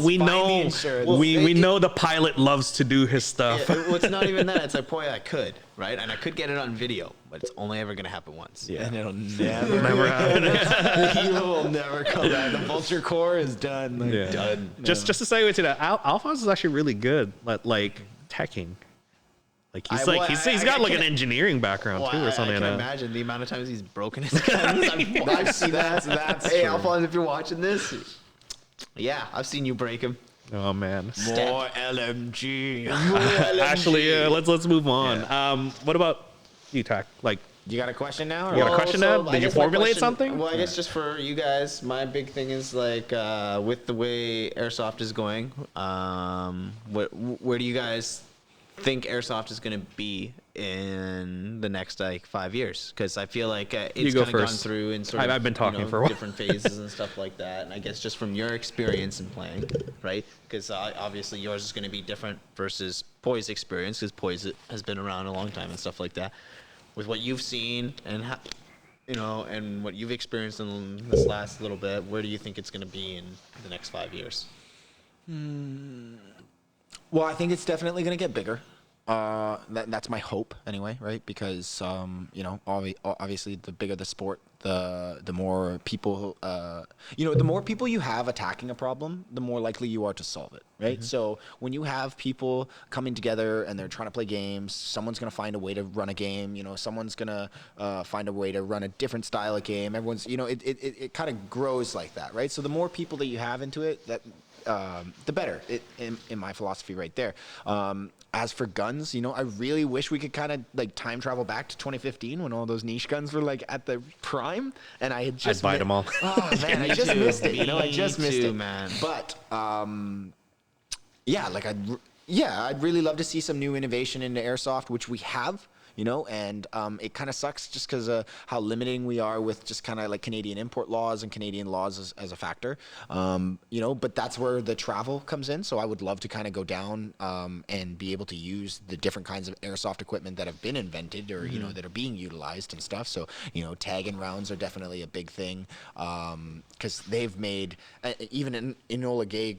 the pilot loves to do his stuff. Well, it's not even that. It's like, boy, I could, right? And I could get it on video, but it's only ever gonna happen once. And it'll never happen. You will never come back. The vulture core is done. Done. Just to segue to that, Alphonse is actually really good at, like, teching. Like, he's got like an engineering background too, or something. I can imagine the amount of times he's broken his guns. I've seen that. Hey, true. Alphonse, if you're watching this, yeah, I've seen you break him. Oh man. More LMG. Actually, let's move on. Yeah. What about you, Tak? Like, You got a question now? You got a question now? I Did you guess my formulate question- something? Well, I guess just for you guys, my big thing is, like, with the way Airsoft is going, where do you guys think Airsoft is going to be in the next, like, 5 years? Because I feel like it's kind of gone through in sort of I've been talking for a while. different phases and stuff like that. And I guess just from your experience in playing, right? Because obviously yours is going to be different versus Poi's experience, because Poi's has been around a long time and stuff like that. With what you've seen and and what you've experienced in this last little bit, where do you think it's going to be in the next 5 years? Well, I think it's definitely going to get bigger. That's my hope, anyway, right? Because obviously, the bigger the sport, the more people, the more people you have attacking a problem, the more likely you are to solve it, right? Mm-hmm. So when you have people coming together and they're trying to play games, someone's going to find a way to run a game. Someone's going to find a way to run a different style of game. Everyone's, it kind of grows like that, right? So the more people that you have into it, the better, in my philosophy right there. As for guns, I really wish we could kind of, like, time travel back to 2015 when all those niche guns were, like, at the prime, and I had just... I'd buy them all. Oh, man, I just missed it, I just missed it. Man. But, I'd really love to see some new innovation into Airsoft, which we have. And it kind of sucks just because of how limiting we are with just kind of like Canadian import laws and Canadian laws as a factor. But that's where the travel comes in. So I would love to kind of go down and be able to use the different kinds of Airsoft equipment that have been invented or, that are being utilized and stuff. So, tag-in rounds are definitely a big thing because they've made, even in Enola Gay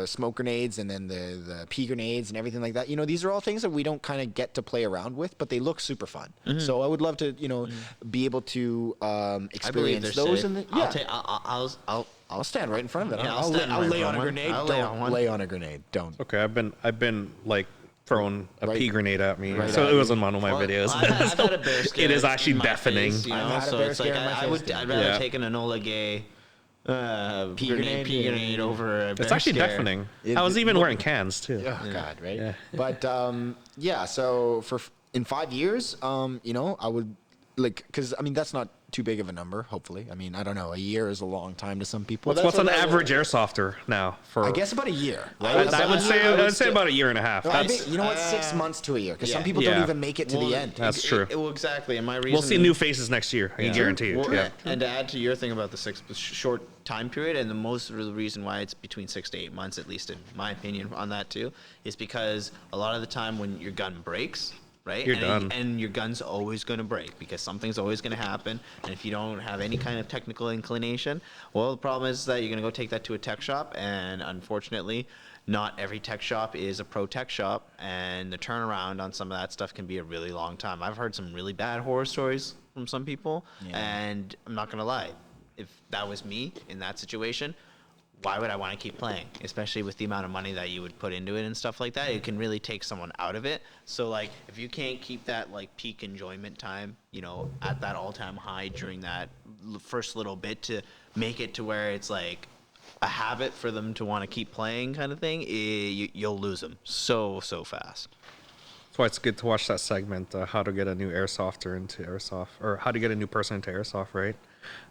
smoke grenades and then the pea grenades and everything like that. These are all things that we don't kind of get to play around with, but they look super fun. Mm-hmm. So I would love to, be able to experience those. Safe. I'll stand right in front of it. Yeah, I'll lay on a grenade. Don't lay on a grenade. Don't. Okay, I've been like throwing a pea grenade at me, Right so at it was in one of my videos. I've had a bear scare. It is actually in my deafening. Face, I've had a so bear it's like scare in my face, I'd too. rather take an Enola Gay pea grenade over a bear It's actually scare. deafening. I was even wearing cans too. Oh God, right? Yeah. But so in 5 years, I would because that's not too big of a number. Hopefully, I don't know. A year is a long time to some people. What's an average airsofter now? I guess about a year. Right? I would say about a year and a half. Well, 6 months to a year, because some people don't even make it to the end. That's true. Well, exactly. And my reason We'll see new faces next year. I guarantee you. Well, Yeah. And to add to your thing about the short time period, and most of the reason why it's between 6 to 8 months, at least in my opinion, on that too, is because a lot of the time when your gun breaks, right? You're done. And your gun's always going to break because something's always going to happen. And if you don't have any kind of technical inclination, well, the problem is that you're going to go take that to a tech shop. And unfortunately, not every tech shop is a pro tech shop. And the turnaround on some of that stuff can be a really long time. I've heard some really bad horror stories from some people. Yeah. And I'm not going to lie. If that was me in that situation, why would I want to keep playing? Especially with the amount of money that you would put into it and stuff like that. It can really take someone out of it. So, like, if you can't keep that, like, peak enjoyment time, at that all-time high during that first little bit to make it to where it's, like, a habit for them to want to keep playing kind of thing, you'll lose them so fast. That's why it's good to watch that segment, how to get a new airsofter into airsoft, or how to get a new person into airsoft, right?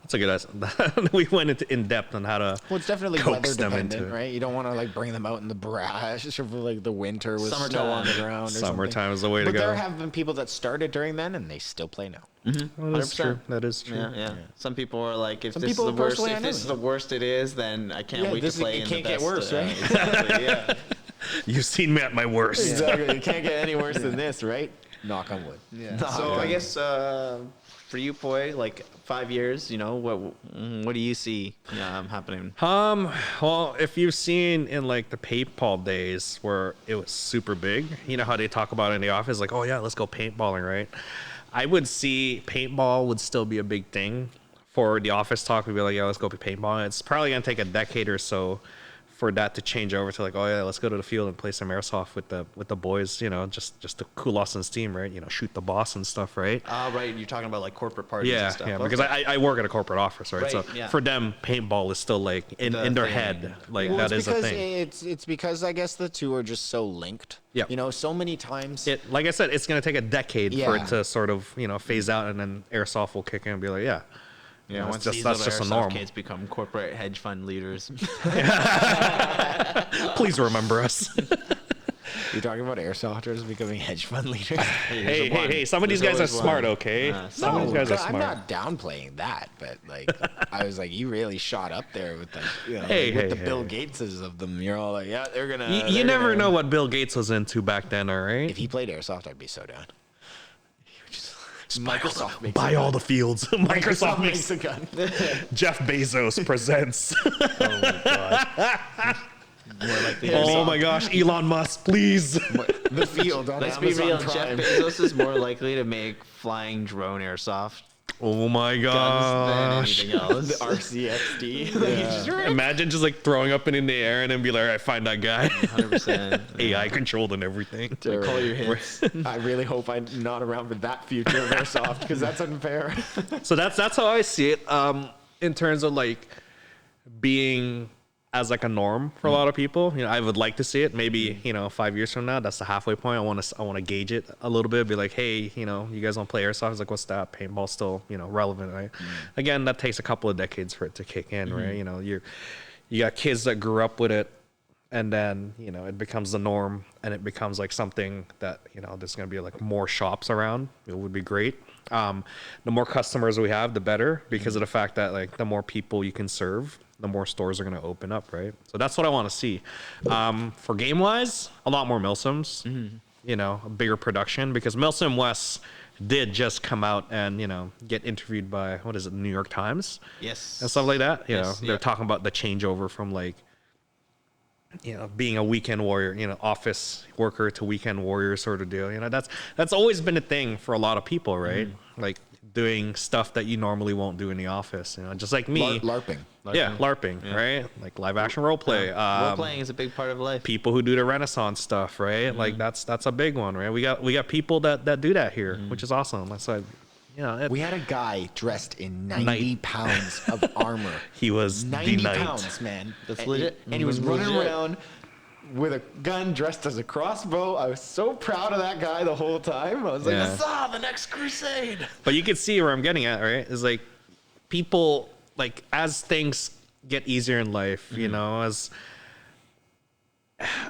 That's a good. We went into in depth on how to. Well, it's definitely coax weather them dependent, into it. right? You don't want to like bring them out in the brash or like the winter with snow Summertime. on the ground. Or Summertime something. is the way to But go. there have been people that started during then and they still play now. Well, that's 100%. true. That is true. Yeah. Some people are like, if Some this is people the worst, personally I if know. this is the worst it is, then I can't wait to play it in can't the get best. worse, right? Exactly, yeah. You've seen me at my worst. Exactly. It can't get any worse than this, right? Knock on wood. Yeah. Knock So on I wood. guess for you, Poi, like 5 years, what do you see happening? Well, if you've seen in like the paintball days where it was super big, you know how they talk about it in the office, like, oh yeah, let's go paintballing, right? I would see paintball would still be a big thing for the office talk. We'd be like, yeah, let's go paintballing. It's probably gonna take a decade or so for that to change over to like, oh yeah, let's go to the field and play some airsoft with the boys, you know, just to cool off some steam, right? You know, shoot the boss and stuff, right? Right, you're talking about like corporate parties Yeah, and stuff. yeah, Okay. because I work at a corporate office, right? Right, So yeah. for them, paintball is still like in The their thing. head, like Well, that it's is a because thing. It's because I guess the two are just so linked. Yeah. You know, so many times. Like I said, it's gonna take a decade for Yeah. it to sort of phase out, and then airsoft will kick in and be like, yeah, Yeah, that's once just these that's little just a airsoft norm. kids become corporate hedge fund leaders. Please remember us. You're talking about airsofters becoming hedge fund leaders. hey, some of these guys are smart, okay? Some of these guys are I'm smart. not downplaying that, but like I was like, you really shot up there with the, Hey, with hey, the hey. Bill Gateses of them. You're all like, yeah, they're gonna. You they're never gonna- know what Bill Gates was into back then, all right? If he played airsoft, I'd be so down. Microsoft makes Buy a all gun. the fields. Microsoft makes a gun. Jeff Bezos presents. More like the Oh my gosh, Elon Musk, please. The field on Let's be Amazon real. Prime. Jeff Bezos is more likely to make flying drone airsoft Oh my guns gosh. than anything else. The RCXD. Like, you just- Imagine just like throwing up in the air and then be like, all right, find that guy. 100%. AI controlled and everything. Call your hits. I really hope I'm not around for that future of airsoft because that's unfair. So that's how I see it. In terms of like being as like a norm for a lot of people, I would like to see it. Maybe 5 years from now, that's the halfway point. I want to gauge it a little bit. Be like, hey, you guys want to play airsoft? It's like, what's that? Paintball's still relevant, right? Again, that takes a couple of decades for it to kick in, right? You got kids that grew up with it, and then it becomes the norm, and it becomes like something that there's gonna be like more shops around. It would be great. The more customers we have, the better, because of the fact that like the more people you can serve, the more stores are going to open up, right? So that's what I want to see. For game wise, a lot more Milsims, a bigger production, because Milsim West did just come out and get interviewed by what is it, the New York Times Yes. and stuff like that. Yes, They're yeah. talking about the changeover from like being a weekend warrior, office worker to weekend warrior sort of deal. That's always been a thing for a lot of people, right? Like doing stuff that you normally won't do in the office, just like me. LARPing. Yeah, LARPing, right? Like live action role play. Role playing is a big part of life. People who do the Renaissance stuff, right? Like that's a big one, right? We got people that do that here, which is awesome. That's like, We had a guy dressed in 90 pounds of armor. he was 90 the knight. pounds, man. That's And legit. And he was running Legit. around with a gun dressed as a crossbow. I was so proud of that guy the whole time. I was like, Yeah. Huzzah, the next crusade. But you can see where I'm getting at, right? Is like people, like, as things get easier in life,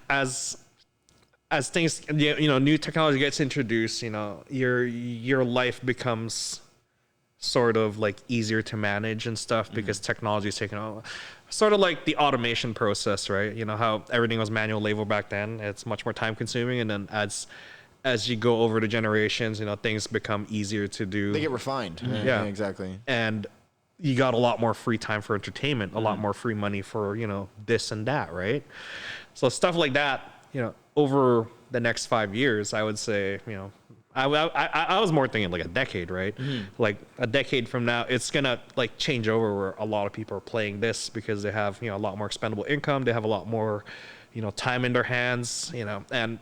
as things, new technology gets introduced, your life becomes sort of like easier to manage and stuff because technology is taking over. Sort of like the automation process, right? How everything was manual labor back then. It's much more time consuming, and then as you go over the generations, things become easier to do. They get refined. Yeah. Exactly. And you got a lot more free time for entertainment, a lot more free money for this and that, right? So stuff like that, over the next 5 years, I would say, I was more thinking like a decade, right? Like a decade from now, it's gonna like change over where a lot of people are playing this because they have a lot more expendable income, they have a lot more time in their hands, and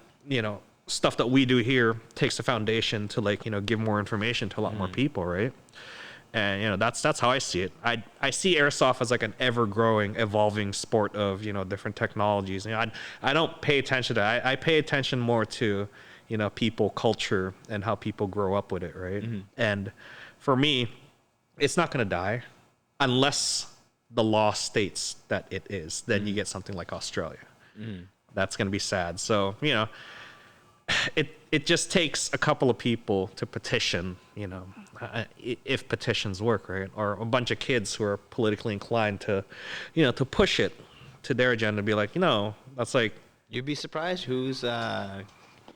stuff that we do here takes the foundation to like give more information to a lot more people, right? And that's how I see it. I see airsoft as like an ever-growing, evolving sport of different technologies. I don't pay attention to that. I pay attention more to people culture and how people grow up with it, right? And for me, it's not going to die unless the law states that it is. Then you get something like Australia. That's going to be sad. So, it just takes a couple of people to petition, if petitions work, right? Or a bunch of kids who are politically inclined to, to push it to their agenda, be like, that's like, You'd be surprised whose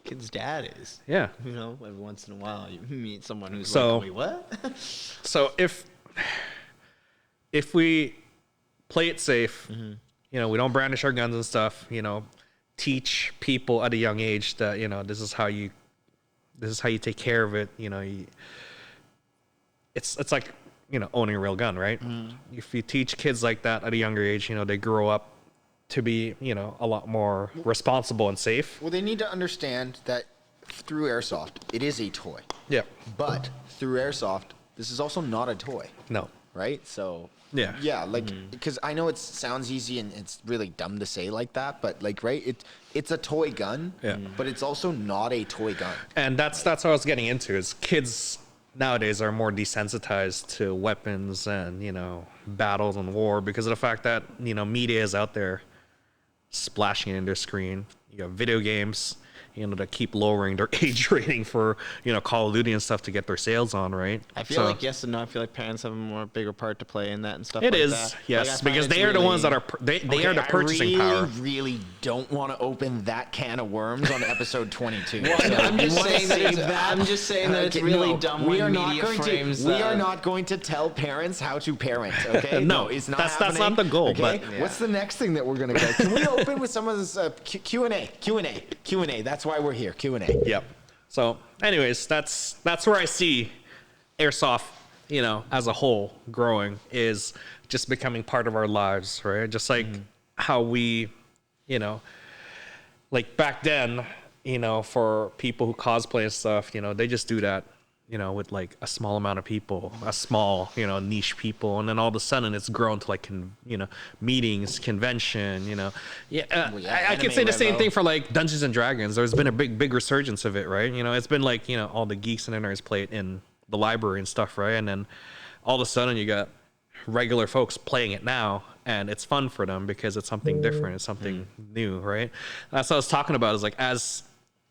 kid's dad is. yeah. Every once in a while you meet someone who's So- like, wait, what? So if we play it safe, we don't brandish our guns and stuff, teach people at a young age that, this is how you take care of it. It's like, owning a real gun, right? If you teach kids like that at a younger age, they grow up to be, a lot more responsible and safe. Well, they need to understand that through Airsoft, it is a toy. Yeah. But through Airsoft, this is also not a toy, No. right? So Yeah. yeah, because I know it sounds easy and it's really dumb to say like that, but right, it's a toy gun, Yeah. but it's also not a toy gun. And that's what I was getting into is kids nowadays are more desensitized to weapons and, battles and war because of the fact that, media is out there splashing it in their screen. You have video games, that keep lowering their age rating for, Call of Duty and stuff to get their sales on, right? I feel like yes and no. I feel like parents have a more bigger part to play in that and stuff It like is, that. yes, Like, I find because it's they are the ones that really- are they are the purchasing power. I really don't want to open that can of worms on episode 22. Well, So I'm you just wanna saying that save it's- I'm just saying that it's Okay, really no, dumb we when are not media going frames, to. We are uh, not going to tell parents how to parent. Okay? No, it's not. that's happening. not the goal, Okay? but- What's the next thing that we're gonna go? Can we open with some of this Q&A? That's why we're here. Q&A. Yep. So, anyways, that's where I see Airsoft, as a whole growing is just becoming part of our lives, right? Just like how we, like back then, for people who cosplay and stuff, they just do that, with like a small amount of people, a small, niche people, and then all of a sudden it's grown to like, meetings, convention, yeah. I could anime say the same revo. thing for like Dungeons and Dragons. There's been a big resurgence of it, right? It's been like, all the geeks and nerds play it in the library and stuff, right? And then all of a sudden you got regular folks playing it now, and it's fun for them because it's something different, it's something new, right? That's what I was talking about. Is like as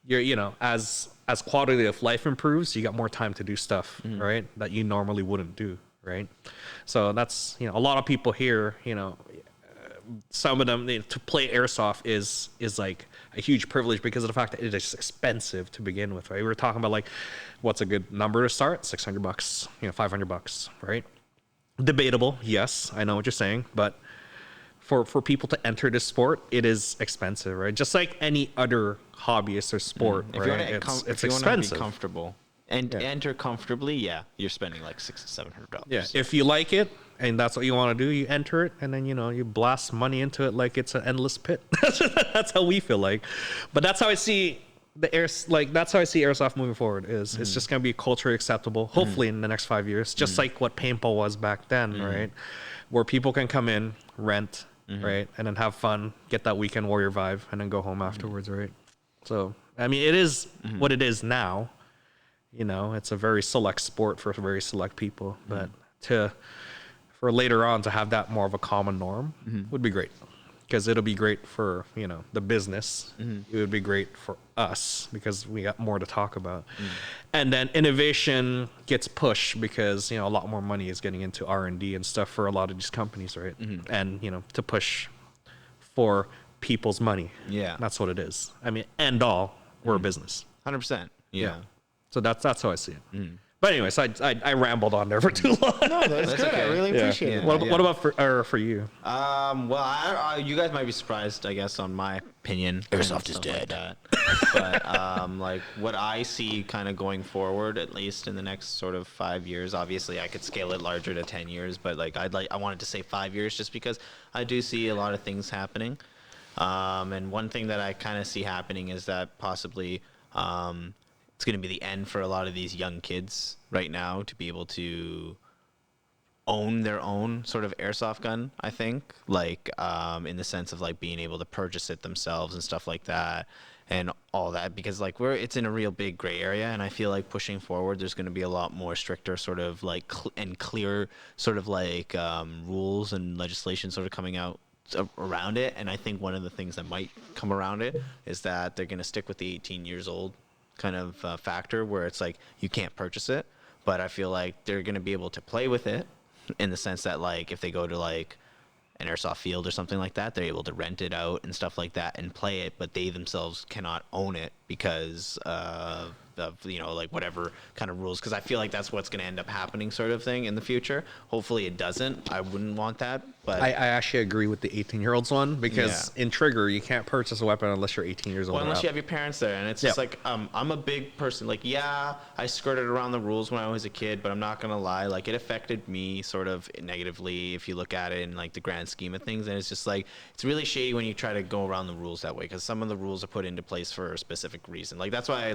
you're, as quality of life improves, you got more time to do stuff, right? That you normally wouldn't do, right? So that's, a lot of people here, some of them, to play Airsoft is like a huge privilege because of the fact that it is expensive to begin with, right? We were talking about like, what's a good number to start? $600, $500, right? Debatable, yes, I know what you're saying, but for people to enter this sport, it is expensive, right? Just like any other hobbyist or sport, If right? you want It's to be expensive. comfortable and enter comfortably, you're spending like $600-$700. Yeah, if you like it and that's what you want to do, you enter it, and then you blast money into it like it's an endless pit. That's how we feel like, but that's how I see that's how I see Airsoft moving forward. It's just gonna be culturally acceptable, hopefully in the next 5 years, just like what paintball was back then, right? Where people can come in, rent, right, and then have fun, get that weekend warrior vibe, and then go home afterwards, right? So I mean, it is what it is now. It's a very select sport for very select people, but for later on to have that more of a common norm would be great, because it'll be great for the business. It would be great for us because we got more to talk about, and then innovation gets pushed because a lot more money is getting into R&D and stuff for a lot of these companies, right? And to push for people's money. Yeah. That's what it is. I mean, end all, we're a business. 100%. Yeah. So that's how I see it. But anyways, I rambled on there for too long. No, that's good. okay. I really Yeah. appreciate it. What about for you? Well, you guys might be surprised, I guess, on my opinion. Airsoft is Stuff dead. Like that. But like what I see kind of going forward, at least in the next sort of 5 years. Obviously, I could scale it larger to 10 years, but like I wanted to say 5 years just because I do see a lot of things happening. And one thing that I kind of see happening is that possibly it's going to be the end for a lot of these young kids right now to be able to own their own sort of airsoft gun, I think, like in the sense of like being able to purchase it themselves and stuff like that, and all that, because like it's in a real big gray area, and I feel like pushing forward there's going to be a lot more stricter sort of like and clear sort of like rules and legislation sort of coming out around it. And I think one of the things that might come around it is that they're going to stick with the 18 years old kind of factor, where it's like you can't purchase it, but I feel like they're going to be able to play with it in the sense that like if they go to like an airsoft field or something like that, they're able to rent it out and stuff like that and play it, but they themselves cannot own it because of like whatever kind of rules, because I feel like that's what's going to end up happening sort of thing in the future. Hopefully it doesn't. I wouldn't want that, but I actually agree with the 18-year-olds one, because in Trigger you can't purchase a weapon unless you're 18 years old. Well, unless you have your parents there, and it's just like I'm a big person. Like, yeah, I skirted around the rules when I was a kid, but I'm not gonna lie, like it affected me sort of negatively if you look at it in like the grand scheme of things. And it's just like it's really shady when you try to go around the rules that way, because some of the rules are put into place for a specific reason. Like that's why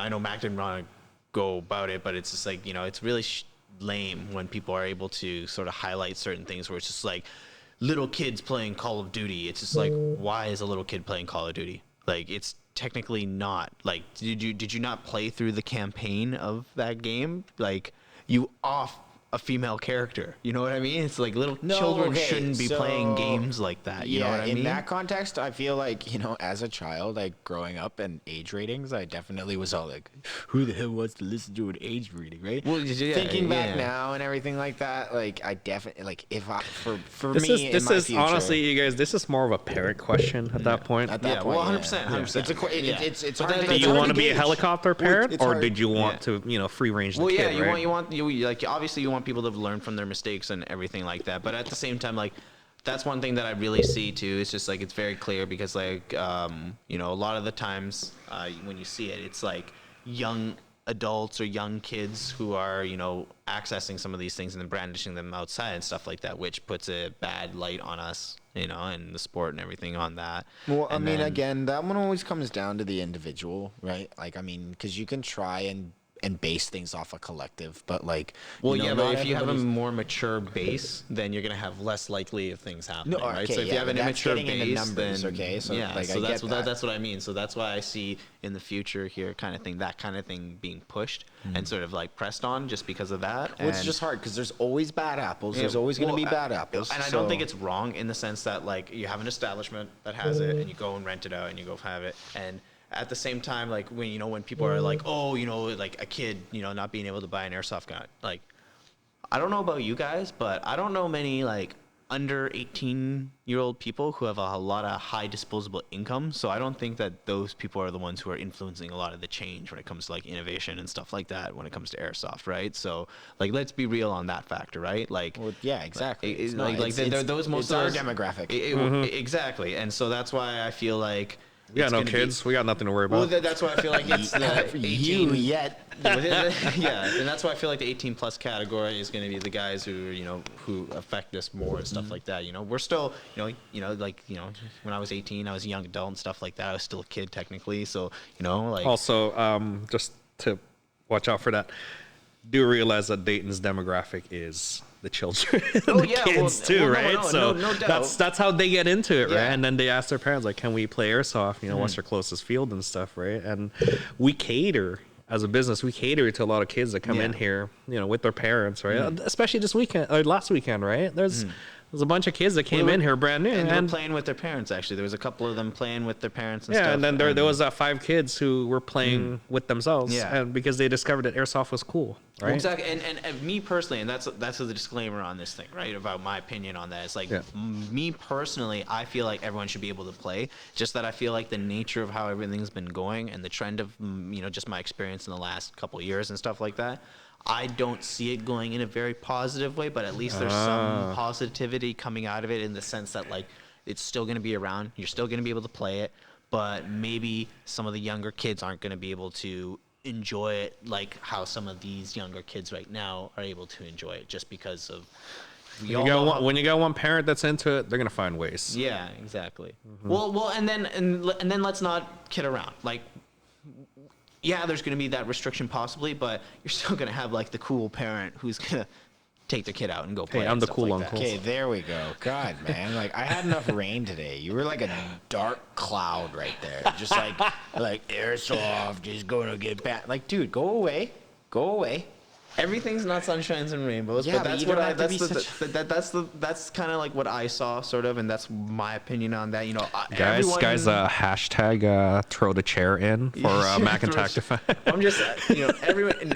I know Mac didn't want to go about it, but it's just like it's really lame when people are able to sort of highlight certain things where it's just like little kids playing Call of Duty. It's just like, why is a little kid playing Call of Duty? Like, it's technically not. Like, did you not play through the campaign of that game? Like, you off a female character. You know what I mean? It's like little children shouldn't be playing games like that. You know what I mean? In that context, I feel like, as a child, like growing up and age ratings, I definitely was all like, who the hell wants to listen to an age rating, right? Well, thinking back now and everything like that, like I definitely, like if I, for this me, is future, honestly, you guys, this is more of a parent question at that point. At that point, well, 100%. It's hard. Do you want to be a helicopter parent, or did you want Yeah. to free range the Well, kid? yeah, right? you want like obviously you want people to learn from their mistakes and everything like that. But at the same time, like that's one thing that I really see too. It's just like it's very clear because like a lot of the times when you see it, it's like young adults or young kids who are accessing some of these things and then brandishing them outside and stuff like that, which puts a bad light on us, and the sport and everything on that. Well, I mean, again, that one always comes down to the individual, right? Like, I mean, because you can try and base things off a collective, but like, but if you have a more mature base, then you're gonna have less likely of things happening, right? So if you have an immature base, numbers, then so like, so that's what I mean. So that's why I see in the future here that kind of thing being pushed and sort of like pressed on just because of that. Well, it's just hard because there's always bad apples. There's always going to be bad apples. And I don't think it's wrong in the sense that like you have an establishment that has it and you go and rent it out and you go have it. And at the same time, like when people are like, like a kid, not being able to buy an airsoft gun, like I don't know about you guys, but I don't know many like under 18-year-old people who have a lot of high disposable income. So I don't think that those people are the ones who are influencing a lot of the change when it comes to like innovation and stuff like that when it comes to airsoft, right? So like let's be real on that factor, right? Like, well, yeah, exactly. It's those most it's our demographic. Exactly, and so that's why I feel like. We got no kids. We got nothing to worry about. Well, that's why I feel like it's 18. You yet. Yeah, and that's why I feel like the 18 plus category is going to be the guys who who affect us more and stuff like that. We're still when I was 18, I was a young adult and stuff like that. I was still a kid technically, so like. Also, just to watch out for that. Do realize that Dayton's demographic is the children, kids too, right? No doubt. That's how they get into it, Yeah. right? And then they ask their parents, like, "Can we play airsoft? What's your closest field and stuff, right?" And we cater as a business. We cater to a lot of kids that come in here, with their parents, right? Especially this weekend or last weekend, right? There's a bunch of kids that came in here brand new and they were playing with their parents. Actually, there was a couple of them playing with their parents. And stuff. And then there was 5 kids who were playing with themselves, and because they discovered that airsoft was cool, right? Well, exactly. And me personally, and that's the disclaimer on this thing, right? About my opinion on that. It's like me personally, I feel like everyone should be able to play. Just that I feel like the nature of how everything's been going and the trend of just my experience in the last couple of years and stuff like that. I don't see it going in a very positive way, but at least there's some positivity coming out of it in the sense that like it's still going to be around. You're still going to be able to play it, but maybe some of the younger kids aren't going to be able to enjoy it like how some of these younger kids right now are able to enjoy it just because of when you got one parent that's into it, they're gonna find ways. Yeah, exactly. Well, and then let's not kid around. Like, yeah, there's going to be that restriction possibly, but you're still going to have like the cool parent who's going to take their kid out and go play. I'm and the stuff cool like uncle. that. Okay, there we go. God, man, like I had enough rain today. You were like a dark cloud right there, just like Airsoft is gonna get bad. Like, dude, go away, go away. Everything's not sunshines and rainbows, Yeah, but but that's you what don't I have to that's be that's kind of like what I saw, sort of, and that's my opinion on that. You know, Guys, hashtag throw the chair in for Mac and Tac Defense. I'm just, everyone,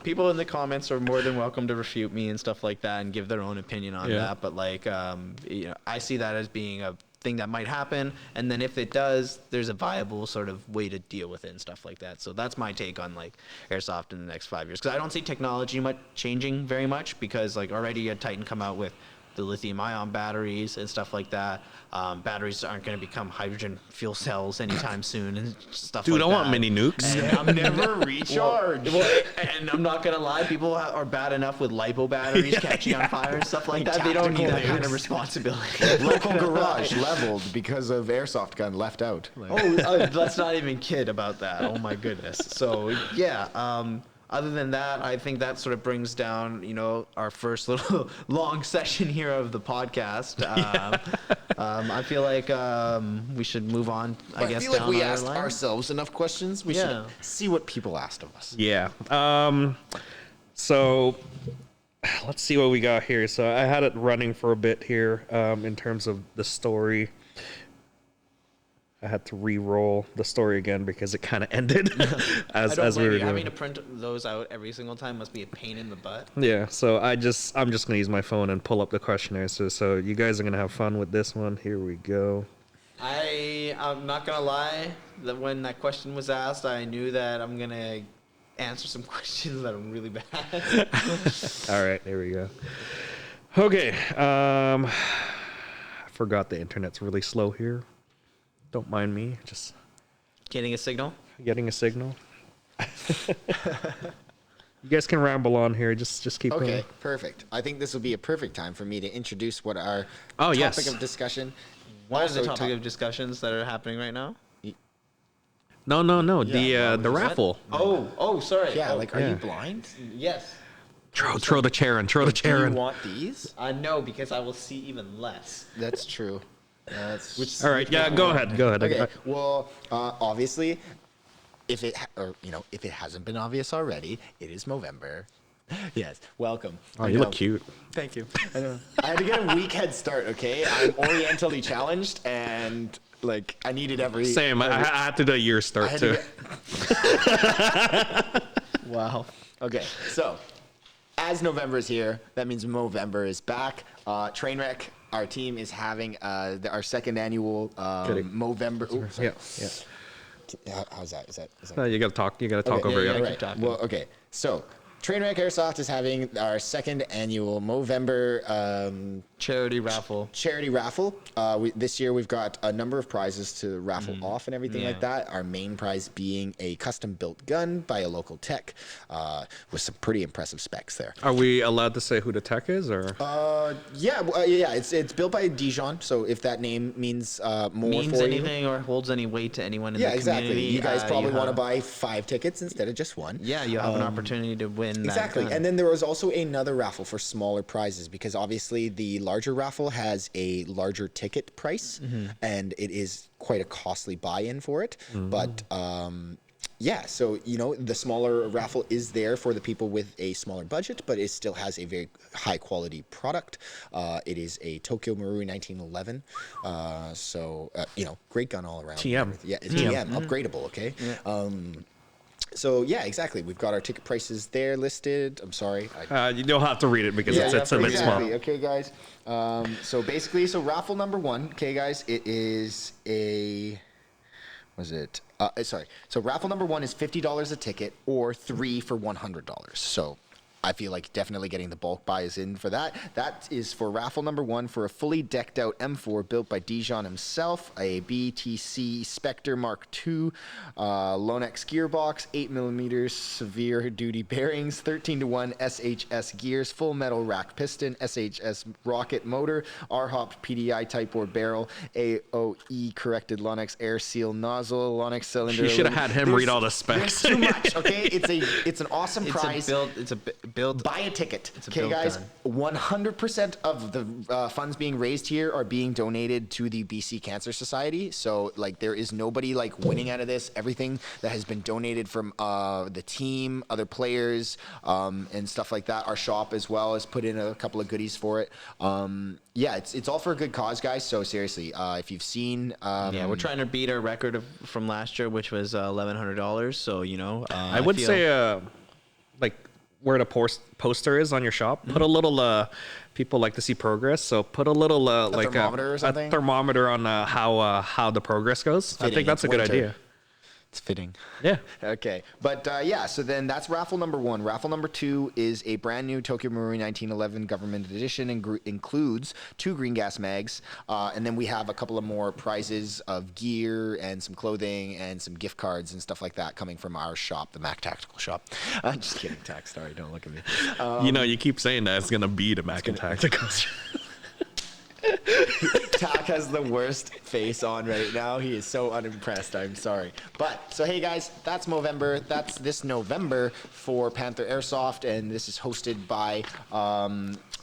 people in the comments are more than welcome to refute me and stuff like that and give their own opinion on that. But like, I see that as being a thing that might happen, and then if it does, there's a viable sort of way to deal with it and stuff like that. So that's my take on like Airsoft in the next 5 years, because I don't see technology changing very much, because like already you had Titan come out with the lithium-ion batteries and stuff like that. Batteries aren't going to become hydrogen fuel cells anytime soon and stuff Dude, like I that. want mini nukes. And I'm never recharged. and I'm not going to lie, people are bad enough with LiPo batteries catching on fire and stuff like that. They don't need that kind of responsibility. Local garage leveled because of airsoft gun left out. Like, Let's not even kid about that. Oh my goodness. So yeah, other than that, I think that sort of brings down, our first little long session here of the podcast. I feel like we should move on. I guess feel like down we our asked line. ourselves enough questions. We should see what people asked of us. Yeah. So let's see what we got here. So I had it running for a bit here in terms of the story. I had to re-roll the story again because it kind of ended as we were doing. Having to print those out every single time must be a pain in the butt. Yeah, so I'm just gonna use my phone and pull up the questionnaire. So you guys are gonna have fun with this one. Here we go. I'm not gonna lie, that when that question was asked, I knew that I'm gonna answer some questions that are really bad. All right, there we go. Okay, I forgot the internet's really slow here. Don't mind me, just Getting a signal? getting a signal. You guys can ramble on here. Just keep going. Okay, perfect. I think this will be a perfect time for me to introduce what our yes. topic of discussion. What are the Also topic of discussions that are happening right now? No. The raffle. Oh, sorry. Yeah, Oh, are Yeah. you blind? yes. Throw the chair in. Throw the Do chair you in. want these? No, because I will see even less. That's true. That's All right. Yeah. Go ahead. Okay. Well, obviously, if it hasn't been obvious already, it is Movember. Yes. Welcome. Oh, I you know. look cute. Thank you. I know. I had to get a week head start. Okay. I'm orientally challenged, and I needed every. Same. I had to do a year start had too. to Wow. Okay. So, as November is here, that means Movember is back. Trainwreck. Our team is having our second annual Movember. Oh, sorry. Yeah. How's that? Is that? No, you gotta talk. You gotta talk over. yeah, Yeah. yeah. Right. Keep talking. Well, okay. So, Trainwreck Airsoft is having our second annual Movember Charity raffle. charity raffle. This year we've got a number of prizes to raffle off and everything like that. Our main prize being a custom-built gun by a local tech with some pretty impressive specs there. Are we allowed to say who the tech is, or? Yeah. It's built by Dijon, so if that name means more Means for anything or holds any weight to anyone in you. Yeah, the exactly. community. You guys probably want to have- buy 5 tickets instead of just one. Yeah, you have an opportunity to win Exactly. that gun. And then there was also another raffle for smaller prizes, because obviously the larger raffle has a larger ticket price and it is quite a costly buy-in for it. But yeah, so the smaller raffle is there for the people with a smaller budget, but it still has a very high quality product. It is a Tokyo Maru 1911. So great gun all around. TM. Yeah, it's TM, upgradable, okay? So yeah, exactly. We've got our ticket prices there listed. I'm sorry. You don't have to read it because it's a bit small. Exactly. Okay, guys. So basically, raffle number 1. Okay, guys, it is a. Was it? Sorry. So raffle number 1 is $50 a ticket, or 3 for $100. So I feel like definitely getting the bulk buy is in for that. That is for raffle number 1 for a fully decked out M4 built by Dijon himself, a BTC Spectre Mark II, Lonex gearbox, 8mm severe duty bearings, 13-to-1 SHS gears, full metal rack piston, SHS rocket motor, RHOP PDI type bore barrel, AOE corrected Lonex air seal nozzle, Lonex cylinder. You should have had him read all the specs. There's too much. Okay, it's an awesome prize. It's a build. Buy a ticket. It's a Okay, build guys. gun. 100% of the funds being raised here are being donated to the BC Cancer Society. So, like, there is nobody like winning out of this. Everything that has been donated from the team, other players, and stuff like that. Our shop as well has put in a couple of goodies for it. Yeah, it's all for a good cause, guys. So seriously, if you've seen, Yeah, we're trying to beat our record from last year, which was $1,100. So I would say like where the poster is on your shop, put a little people like to see progress, so put a little like thermometer or something? a thermometer on how the progress goes. I Fitting, think that's a it's good winter. idea. It's fitting. Yeah. Okay, but yeah, so then that's raffle number 1. Raffle number 2 is a brand new Tokyo Marui 1911 government edition and includes 2 green gas mags, and then we have a couple of more prizes of gear and some clothing and some gift cards and stuff like that coming from our shop, the Mac Tactical Shop. I'm just kidding, Tac. Sorry, don't look at me. You know, you keep saying that it's gonna be the Mac and Tactical. Tac has the worst face on right now. He is so unimpressed. I'm sorry. But, so hey guys, that's Movember. That's this November for Panther Airsoft, and this is hosted by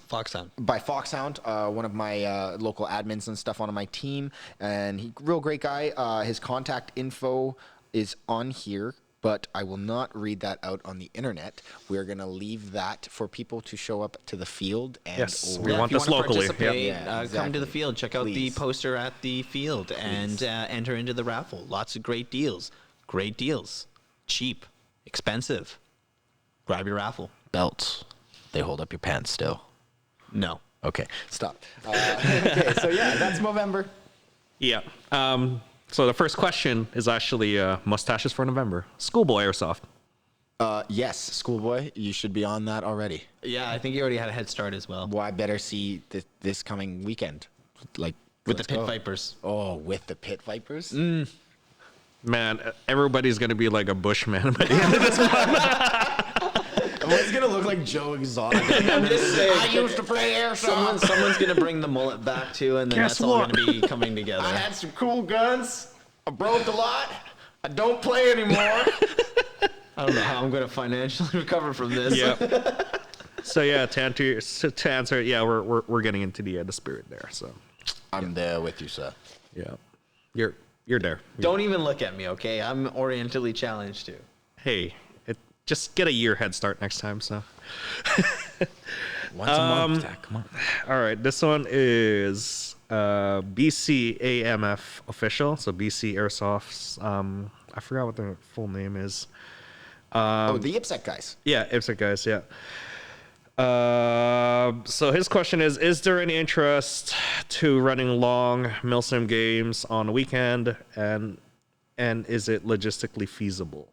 Foxhound, one of my local admins and stuff on my team. And he, real great guy. His contact info is on here, but I will not read that out on the internet. We're going to leave that for people to show up to the field. And Yes, or- we want if you this wanna locally. participate, Yep. Yeah, come to the exactly. field. Check out Please. the poster at the field and enter into the raffle. Lots of great deals. Great deals. Cheap. Expensive. Grab your raffle. Belts. They hold up your pants still. No. Okay, stop. Okay, so yeah, that's Movember. Yeah. So the first question is actually mustaches for November. Schoolboy Airsoft. Yes, Schoolboy, you should be on that already. Yeah, I think you already had a head start as well. Well, I better see this coming weekend. Like With the let's Pit go. Vipers. Oh, with the Pit Vipers? Man, everybody's gonna be like a bushman by the end of this month. It's gonna look like Joe Exotic. I'm just saying. I used to play airsoft. Someone's going to bring the mullet back too, and then Guess that's all what? going to be coming together. I had some cool guns. I broke a lot. I don't play anymore. I don't know how I'm going to financially recover from this. Yeah. So yeah, to answer, yeah, we're getting into the spirit there. So I'm there with you, sir. yeah, you're there. Don't even look at me, okay? I'm orientally challenged too. Hey, just get a year head start next time. So Once a month, Zach, come on. all right, this one is BC AMF official. So BC Airsoft's. I forgot what their full name is. Oh, the IPSEC guys. Yeah, IPSEC guys, yeah. So his question is there any interest to running long milsim games on the weekend, and is it logistically feasible?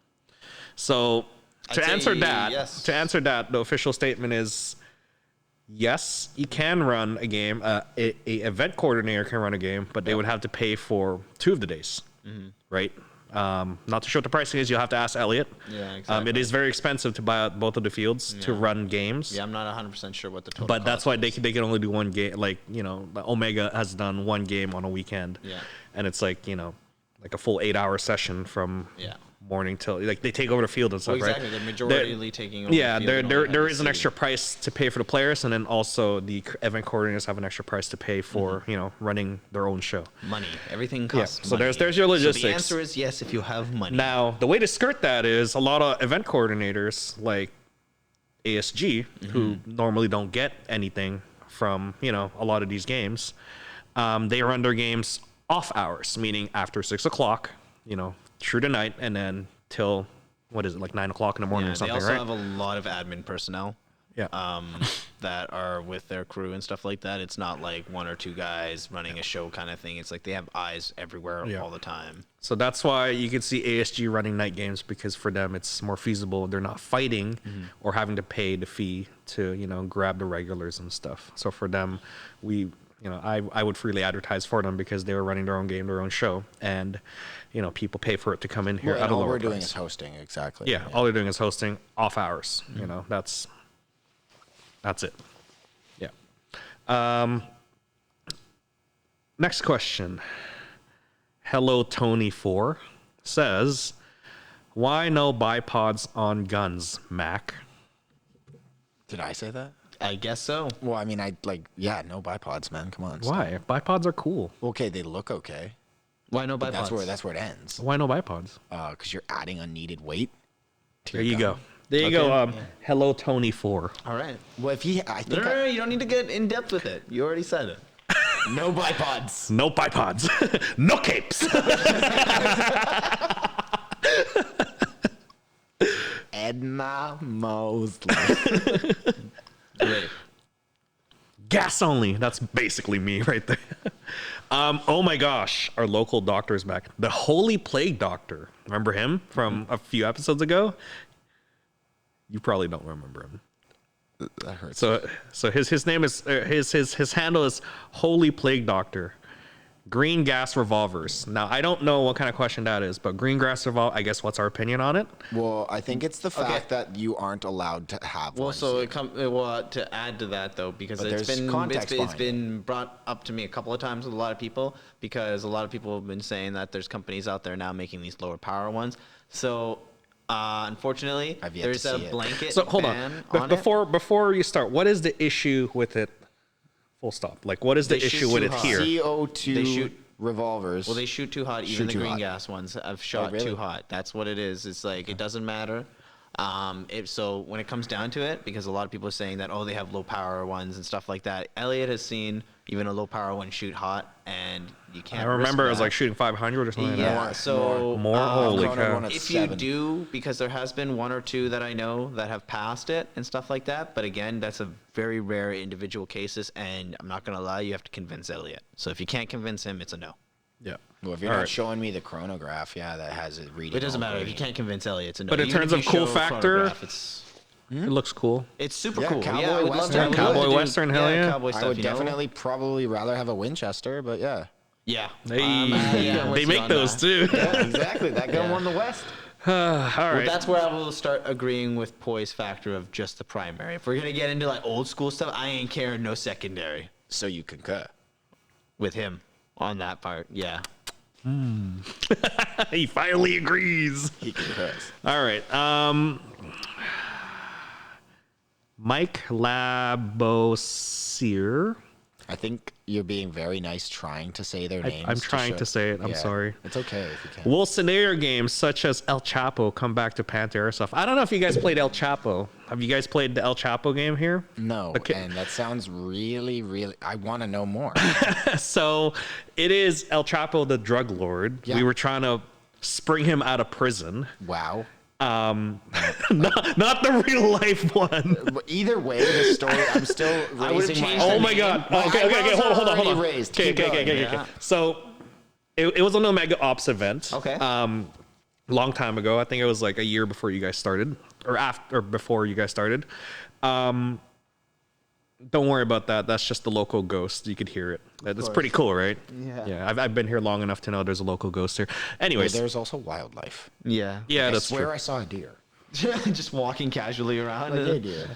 So to I'd say answer that, yes. the official statement is yes, you can run a game. A event coordinator can run a game, but they would have to pay for 2 of the days, right? Not to show what the pricing is, you'll have to ask Elliot. Yeah, exactly. It is very expensive to buy out both of the fields to run games. Yeah, I'm not 100% sure what the total But that's cost why is. they can only do one game. Like, the Omega has done one game on a weekend. Yeah. And it's like, like a full 8-hour session from Yeah. morning till, like, they take over the field and Well, stuff, exactly. right? They're majorly taking over. Yeah, the field and all there that is an city. extra price to pay for the players, and then also the event coordinators have an extra price to pay for, running their own show. Money. Everything costs so money. there's your So logistics. the answer is yes if you have money. Now, the way to skirt that is a lot of event coordinators like ASG, who normally don't get anything from, a lot of these games, they run their games off hours, meaning after 6 o'clock, through the night, and then till, what is it, like 9 o'clock in the morning Yeah, or something, they also right? have a lot of admin personnel. Yeah. That are with their crew and stuff like that. It's not like 1 or 2 guys running a show kind of thing. It's like they have eyes everywhere all the time. So that's why you can see ASG running night games, because for them it's more feasible. They're not fighting or having to pay the fee to, grab the regulars and stuff. So for them, I would freely advertise for them because they were running their own game, their own show, and people pay for it to come in here Well, at and a all lower we're doing price. is hosting, exactly. Yeah, all they're doing is hosting off hours. That's it. Yeah. Next question. Hello Tony 4 says, why no bipods on guns, Mac? Did I say that? I guess so. Well, I mean, no bipods, man. Come on. Why? Bipods are cool. Okay, they look okay. Why no But bipods? that's where it ends. Why no bipods? Because you're adding unneeded weight. To There your you gun. go. There you go. Hello, Tony 4. All right. Well, I think No, you don't need to get in depth with it. You already said it. no bipods. No bipods. No capes. Edna Mosley. Great. Gas only. That's basically me right there. Oh my gosh, our local doctor is back. The Holy Plague Doctor. Remember him from a few episodes ago? You probably don't remember him. That hurts. So his name is his handle is Holy Plague Doctor. Green gas revolvers. Now I don't know what kind of question that is, but green gas revolver. I guess what's our opinion on it? Well, I think it's the fact that you aren't allowed to have Well, one. so to add to that though, because But it's there's been context it's behind been brought up to me a couple of times with a lot of people, because a lot of people have been saying that there's companies out there now making these lower power ones. So unfortunately, I've yet there's to a see it. blanket So hold ban on. Before you start, what is the issue with it? Full stop. Like, what is the They issue shoot with too it hot. here? CO2 They shoot- revolvers. Well, they shoot too hot. Even Shoot the too green hot. gas ones have shot really? too hot. That's what it is. It's like it doesn't matter. So when it comes down to it, because a lot of people are saying that they have low power ones and stuff like that. Elliot has seen even a low power one shoot hot, and you can't. I remember it risk was that. like shooting 500 or something. Yeah. Like that. So More. Holy Cronin cow. one at if you 7. do, because there has been one or two that I know that have passed it and stuff like that. But again, that's a very rare individual cases, and I'm not gonna lie, you have to convince Elliot. So if you can't convince him, it's a no. Yeah. Well, if you're All not right. showing me the chronograph, that has it reading. It doesn't all matter if green. you can't convince Elliot, it's a no. But in Even terms if of you cool show factor, photograph, it's It looks cool. super Yeah, cool. cowboy I would love western. to. I would Cowboy love to do- western, hell yeah. Cowboy stuff, I would you know? definitely probably rather have a Winchester, but yeah. Yeah. They, I'm with they you make on those that. too. Yeah, exactly. That gun Yeah. won the West. All Well, right. that's where I will start agreeing with Poise factor of just the primary. If we're gonna get into like old school stuff, I ain't caring no secondary So you concur. with him on that part. Yeah. He finally agrees. He concurs. All right. Mike Labosier. I think you're being very nice trying to say their names. I'm trying to say it. I'm sorry. It's okay if you can. Will scenario games such as El Chapo come back to Panther Airsoft? I don't know if you guys played El Chapo. Have you guys played the El Chapo game here? No, Okay. and that sounds really, really. I want to know more. So it is El Chapo, the drug lord. Yeah. We were trying to spring him out of prison. Wow. Not the real life one. But either way, the story. I'm still raising my. changed Oh the my name. god. My Okay. eyebrows Hold are on. already raised. Okay. Keep going. Yeah. So it was an Omega Ops event. Okay. Long time ago. I think it was like a year before you guys started, or after, or before you guys started. Don't worry about that. That's just the local ghost. You could hear it. It's pretty cool, right? Yeah. Yeah. I've been here long enough to know there's a local ghost here. Anyways. There's also wildlife. Yeah. Yeah, I that's swear true. I saw a deer. Just walking casually around. deer.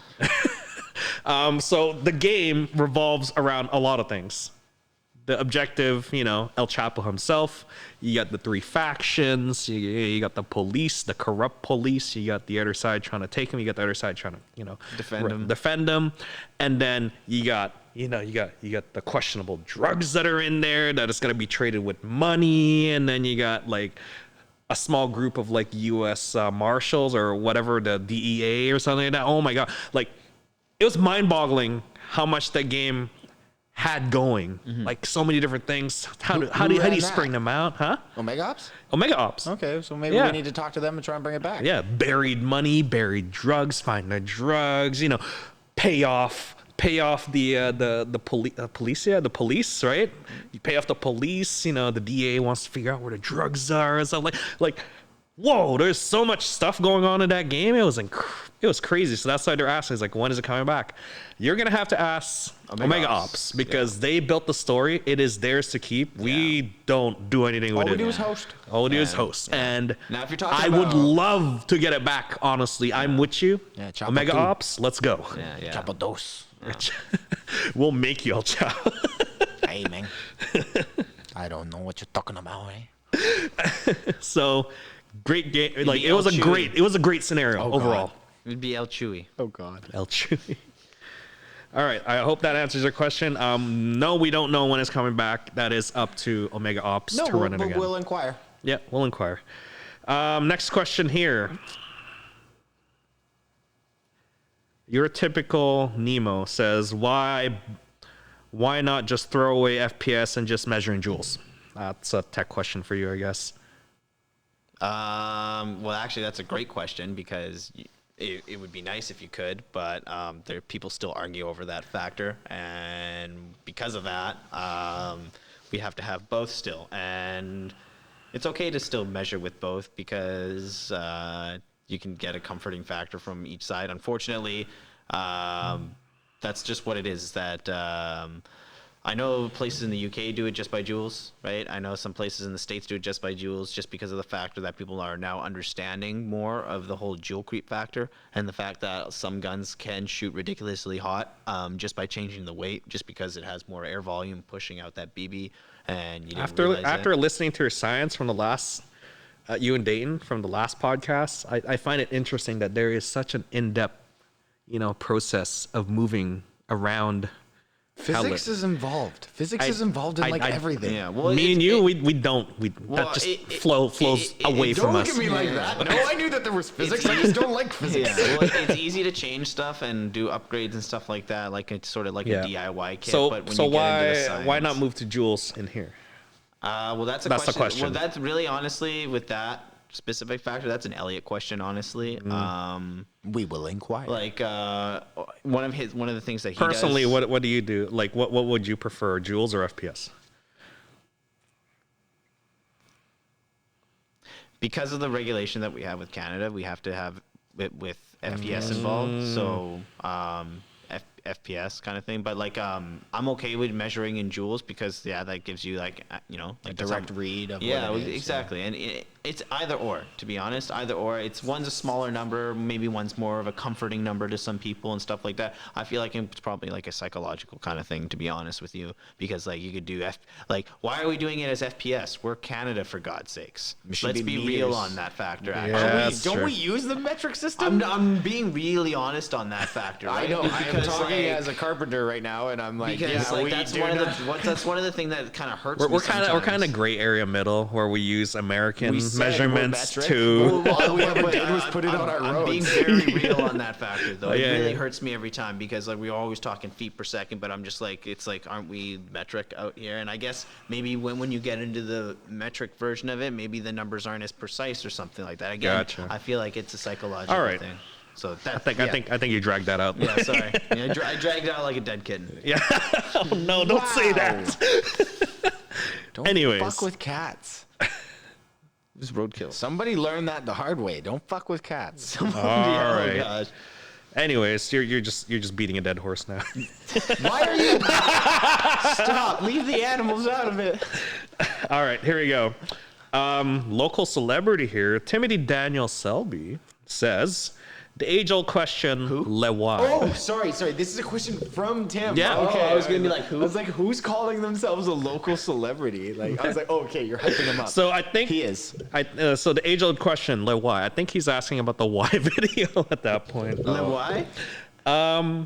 So the game revolves around a lot of things. The objective, El Chapo himself. You got the three factions. You got the police, the corrupt police. You got the other side trying to take him. You got the other side trying to, defend him. And then you got the questionable drugs that are in there that is going to be traded with money. And then you got like a small group of like U.S. Marshals or whatever, the DEA or something like that. Oh my god! Like it was mind-boggling how much that game had going. Like so many different things. How do ran you that? spring them out? Huh? Omega Ops? Omega Ops. Okay, so maybe Yeah. we need to talk to them and try and bring it back. Yeah, buried money, buried drugs, find the drugs. Pay off the police, right? You pay off the police. The DA wants to figure out where the drugs are and stuff like. Whoa, there's so much stuff going on in that game. It was crazy. So that's why they're asking, is like, when is it coming back? You're gonna have to ask Omega Ops because they built the story. It is theirs to keep. We don't do anything with it. All we do is host. All we do is host. And Now, if you're talking I would about- love to get it back. Honestly, I'm with you. Yeah, Chapo Omega too. Ops, let's go. Yeah. Chapo dos. We'll make you El Chapo. Hey, man. I don't know what you're talking about, eh? So great game. Like be it was El a great scenario overall. It would be El Chewy. Oh, God. El Chewy. All right. I hope that answers your question. No, we don't know when it's coming back. That is up to Omega Ops to run it again. We'll inquire. Yeah, we'll inquire. Next question here. Your typical Nemo says, why not just throw away FPS and just measure in joules? That's a tech question for you, I guess. Well, actually, that's a great question because it would be nice if you could, but people still argue over that factor, and because of that, we have to have both still, and it's okay to still measure with both because you can get a comforting factor from each side. Unfortunately, that's just what it is. That I know places in the UK do it just by joules, right? I know some places in the States do it just by joules, just because of the factor that people are now understanding more of the whole joule creep factor, and the fact that some guns can shoot ridiculously hot just by changing the weight, just because it has more air volume pushing out that BB. And you didn't after listening to your science from the last you and Dayton from the last podcast, I find it interesting that there is such an in-depth, process of moving around. Physics is involved. Physics is involved in everything. Yeah, well, me and you, we don't. That just flows away from us. Don't look at me like that. No, I knew that there was physics. I just don't like physics. Yeah, well, it's easy to change stuff and do upgrades and stuff like that. Like it's sort of like a DIY kit. But when you get into the science, why not move to joules in here? Well, that's the question. Well, that's really honestly with that specific factor, that's an Elliot question, honestly. We will inquire. Like one of the things that he personally, does, what do you do? Like, what would you prefer, joules or FPS? Because of the regulation that we have with Canada, we have to have it with FPS involved. So FPS kind of thing, but like I'm okay with measuring in joules because that gives you like a direct read of what it is, exactly. And it's either or, to be honest, either or. It's one's a smaller number, maybe one's more of a comforting number to some people and stuff like that. I feel like it's probably like a psychological kind of thing, to be honest with you, because like you could do why are we doing it as FPS? We're Canada, for God's sakes. Let's be real on that factor. Yeah, don't we use the metric system? I'm being really honest on that factor. Right? I know. I'm talking as a carpenter right now, and I'm like, that's one of the things that kind of hurts. We're kind of gray area middle where we use American measurements to. All we ever did was put it on our roads. I'm being very real on that factor, though. It really hurts me every time because like we're always talking feet per second, but I'm just like, it's like, aren't we metric out here? And I guess maybe when you get into the metric version of it, maybe the numbers aren't as precise or something like that. Again, gotcha. I feel like it's a psychological thing. So I think you dragged that out. Yeah, sorry. I dragged it out like a dead kitten. Yeah. Oh no! Don't say that. Don't fuck with cats. It was roadkill. Somebody learned that the hard way. Don't fuck with cats. All right. Oh gosh. Anyways, you're just beating a dead horse now. Why are you? Stop! Leave the animals out of it. All right, here we go. Local celebrity here, Timothy Daniel Selby says, the age-old question, le why? Oh, sorry. This is a question from Tim. Yeah. Okay. I was gonna be like, who? I was like, who's calling themselves a local celebrity? Like, I was like, oh, okay, you're hyping him up. So I think he is. So the age-old question, le why? I think he's asking about the why video at that point. Le why?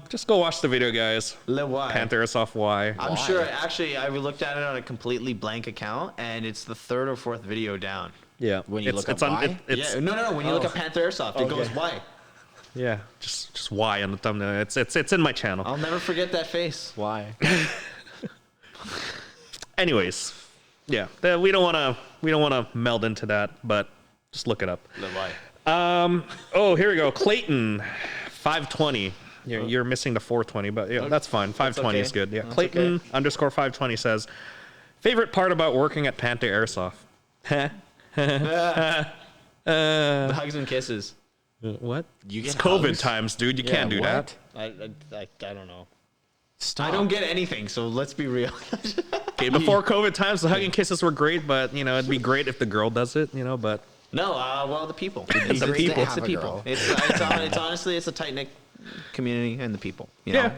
Just go watch the video, guys. Le why? Panther Airsoft why? I'm sure. Actually, I looked at it on a completely blank account, and it's the third or fourth video down. Yeah. When you look up why? No. When you look up Panther Airsoft, it goes why. Yeah, just why on the thumbnail. It's in my channel. I'll never forget that face. Why? Anyways, yeah, we don't want to meld into that, but just look it up. Le why? Oh, here we go. Clayton, 520. You're missing the 420, but yeah, that's fine. 520 is good. Yeah, That's Clayton _ 520 says, favorite part about working at Panther Airsoft. The hugs and kisses. What? You It's get COVID hugs? times, dude. You can't do that. I don't know. Stop. I don't get anything, so let's be real. Okay, before COVID times, the hug and kisses were great, but it'd be great if the girl does it. But No, well, the people. It's the people. It's the people. It's honestly, it's a tight knit community and the people. Yeah.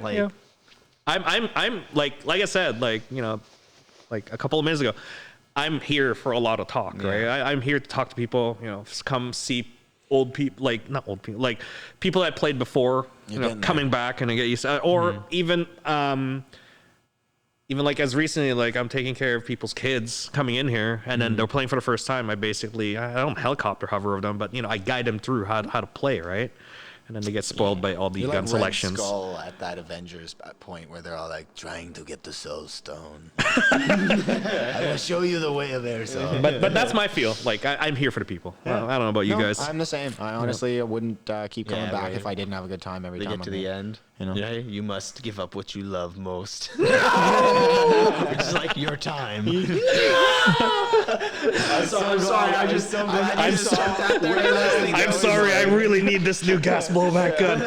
I'm like I said, like a couple of minutes ago, I'm here for a lot of talk, right? I'm here to talk to people. Come see old people, like not old people, like people that played before, coming back and I get used to, or even like as recently, like I'm taking care of people's kids coming in here and then they're playing for the first time. I don't helicopter hover of them, but I guide them through how to play, right? And then they get spoiled by all the gun selections. Red Skull at that Avengers point where they're all like trying to get the Soul Stone. I will show you the way of Airsoft. But that's my feel. Like I'm here for the people. I don't know about you guys. I'm the same. I honestly wouldn't keep coming back if I didn't have a good time every time. Get to the end. Yeah, you must give up what you love most. Which is like your time. I'm sorry. I'm sorry. I really need this new gas blowback gun.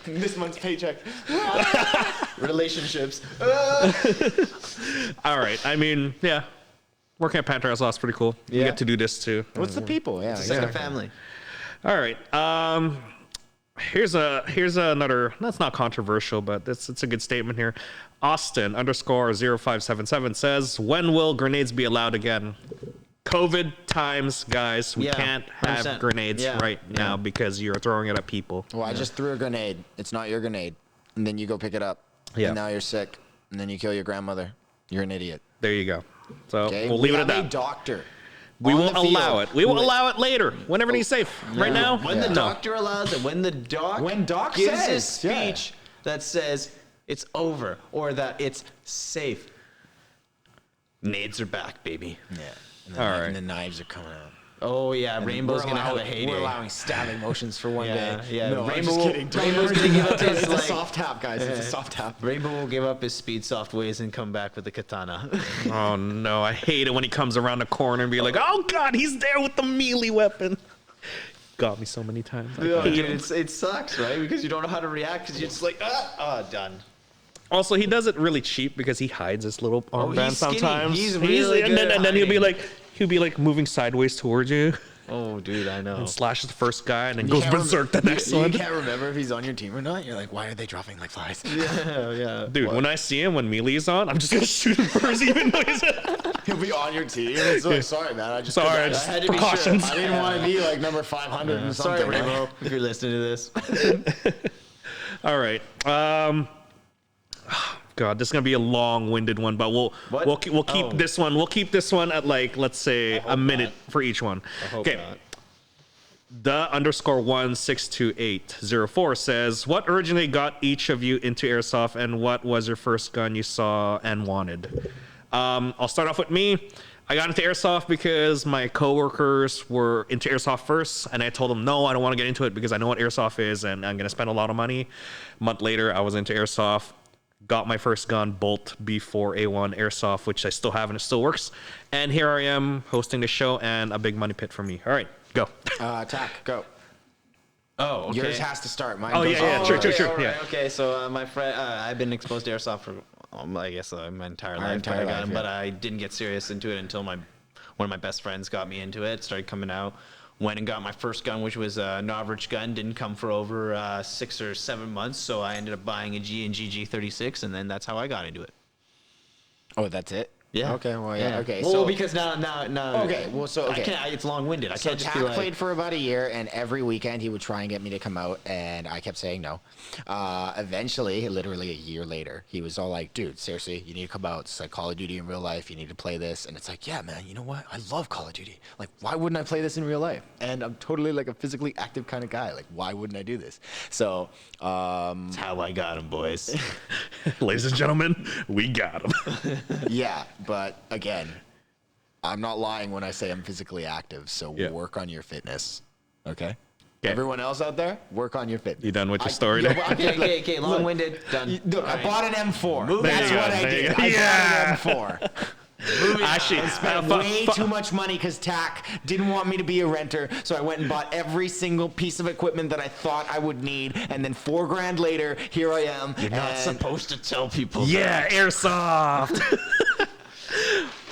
This month's paycheck. Relationships. All right. I mean, yeah. Working at Panther Airsoft is pretty cool. You get to do this too. What's the people? Yeah. It's like a family. All right. Here's another, that's not controversial, but it's a good statement here. Austin _0577 says, when will grenades be allowed again? COVID times, guys. We can't have 100%. Grenades right now because you're throwing it at people. Well, I just threw a grenade. It's not your grenade. And then you go pick it up. Yeah. And now you're sick. And then you kill your grandmother. You're an idiot. There you go. So we'll leave it at that. A doctor. We won't allow it. We will allow it later, when everything's safe. Right now, when the doctor allows it, when Doc gives his speech that says it's over or that it's safe, nades are back, baby. Yeah. And the knives are coming out. Oh yeah, and Rainbow's gonna have a heyday. We're allowing stabbing motions for one day. Yeah, no, Rainbow's gonna give up his it's a soft tap, guys. It's a soft tap. Rainbow will give up his speed soft ways and come back with the katana. Oh no, I hate it when he comes around the corner and be like, "Oh God, he's there with the melee weapon." Got me so many times. It sucks, right? Because you don't know how to react because you're just like, done. Also, he does it really cheap because he hides his little armband sometimes. He's really good. And then he'll be like moving sideways towards you. Oh, dude, I know. And slashes the first guy and then goes berserk the next one. You can't remember if he's on your team or not. You're like, why are they dropping like flies? Yeah. Dude, when I see him when melee's on, I'm just gonna shoot him first, even though he'll be on your team. It's like, sorry, man. I had to precautions. Be sure. I didn't want to be like number 500 and something. Sorry, Rainbow, if you're listening to this. All right. God, this is gonna be a long-winded one, but we'll keep this one. We'll keep this one at like, let's say a minute for each one. Okay. The _16280 says, what originally got each of you into Airsoft and what was your first gun you saw and wanted? I'll start off with me. I got into Airsoft because my coworkers were into Airsoft first, and I told them, no, I don't want to get into it because I know what Airsoft is and I'm going to spend a lot of money. A month later, I was into Airsoft. Got my first gun, Bolt B4A1 Airsoft, which I still have and it still works. And here I am hosting the show and a big money pit for me. All right, go. Tack, go. Oh, okay. Yours has to start. Mine True. Right. Yeah. Okay, so my friend, I've been exposed to Airsoft for, I guess, my entire life. But I didn't get serious into it until one of my best friends got me into it, started coming out. Went and got my first gun, which was an average gun. Didn't come for over 6 or 7 months, so I ended up buying a G&G G36, and then that's how I got into it. Oh, that's it? Yeah. Okay. Well, yeah. Okay. Well, so because now. Okay. Well, so okay. It's long-winded. I can't just Tack be like. played for about a year, and every weekend he would try and get me to come out, and I kept saying no. Eventually, literally a year later, he was all like, "Dude, seriously, you need to come out. It's like Call of Duty in real life. You need to play this." And it's like, "Yeah, man. You know what? I love Call of Duty. Like, why wouldn't I play this in real life? And I'm totally like a physically active kind of guy. Like, why wouldn't I do this?" So, that's how I got him, boys. Ladies and gentlemen, we got him. Yeah, but again, I'm not lying when I say I'm physically active, so work on your fitness, okay? Everyone else out there, work on your fitness. You done with your story there? Okay, long-winded, done. Look, I bought an M4. That's what I did. I bought an M4. Actually, I spent way too much money because Tack didn't want me to be a renter, so I went and bought every single piece of equipment that I thought I would need, and then $4,000 later, here I am. You're not supposed to tell people. Yeah, Airsoft.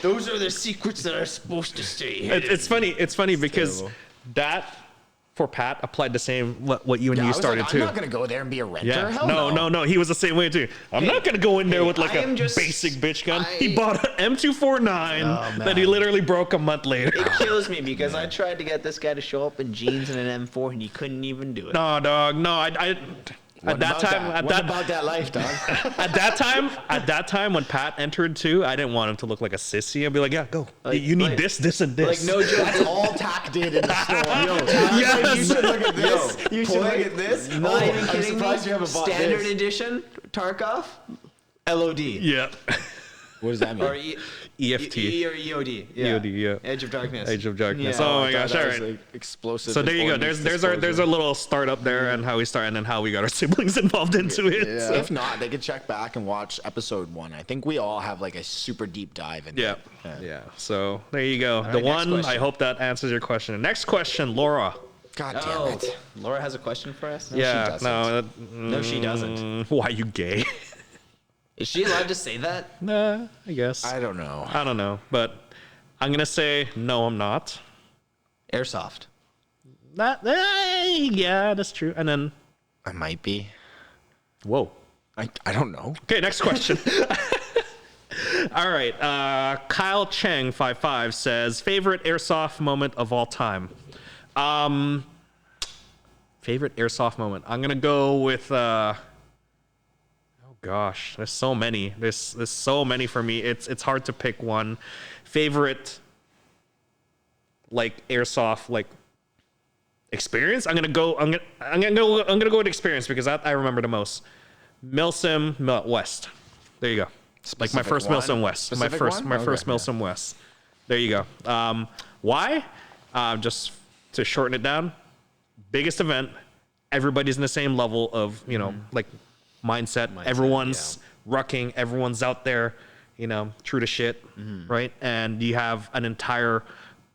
Those are the secrets that are supposed to stay hidden. It's funny because that for Pat applied the same what you and Yeah, I you was started like, too. I'm not gonna go there and be a renter. Yeah. Hell No. He was the same way too. I'm not gonna go in there with like I a am just- basic bitch gun. He I- bought an M249 that he literally broke a month later. It kills me because I tried to get this guy to show up in jeans and an M4, and he couldn't even do it. No, dog. No, I at that time, what about that life, dog? at that time when Pat entered too, I didn't want him to look like a sissy. I'd be like, yeah, go. You need this, and this. Like no joke. That's all Tack did in the store. Yo, Yes. you should look at this. You should look at this. Not even I'm kidding surprised me. you haven't bought Standard this. edition Tarkov, LOD. Yeah. What does that mean? Or EFT. E or EOD. Yeah. EOD, yeah. Edge of Darkness. Age of Darkness. Yeah. Oh my I gosh! thought All that was, right. like, explosive. So there you go. informant There's a little startup there and how we started and then how we got our siblings involved into it. Yeah. So. If not, they could check back and watch episode 1. I think we all have like a super deep dive into Yeah. it. Yeah. So there you go. right, The next one. question. I hope that answers your question. Next question, Laura. God damn Oh, it. Laura has a question for us. Yeah. doesn't. No. No, she doesn't. Why you gay? Is she allowed to say that? Nah. I guess. I don't know. I don't know, but I'm gonna say no. I'm not. Airsoft. Yeah, that's true. And then, I might be. whoa. I don't know. Okay, next question. All right. Kyle Cheng 55 says favorite airsoft moment of all time. Favorite airsoft moment. I'm gonna go with. Oh gosh, there's so many. There's so many for me. It's hard to pick one. Favorite. Like airsoft like experience. I'm gonna go with experience because I remember the most. Milsim West. There you go. Like my Specific first one? Milsim West. Specific one? My first Okay, Milsim West. There you go. Why? Just to shorten it down. Biggest event. Everybody's in the same level of like mindset. Everyone's rucking. Everyone's out there. True to shit, right? And you have an entire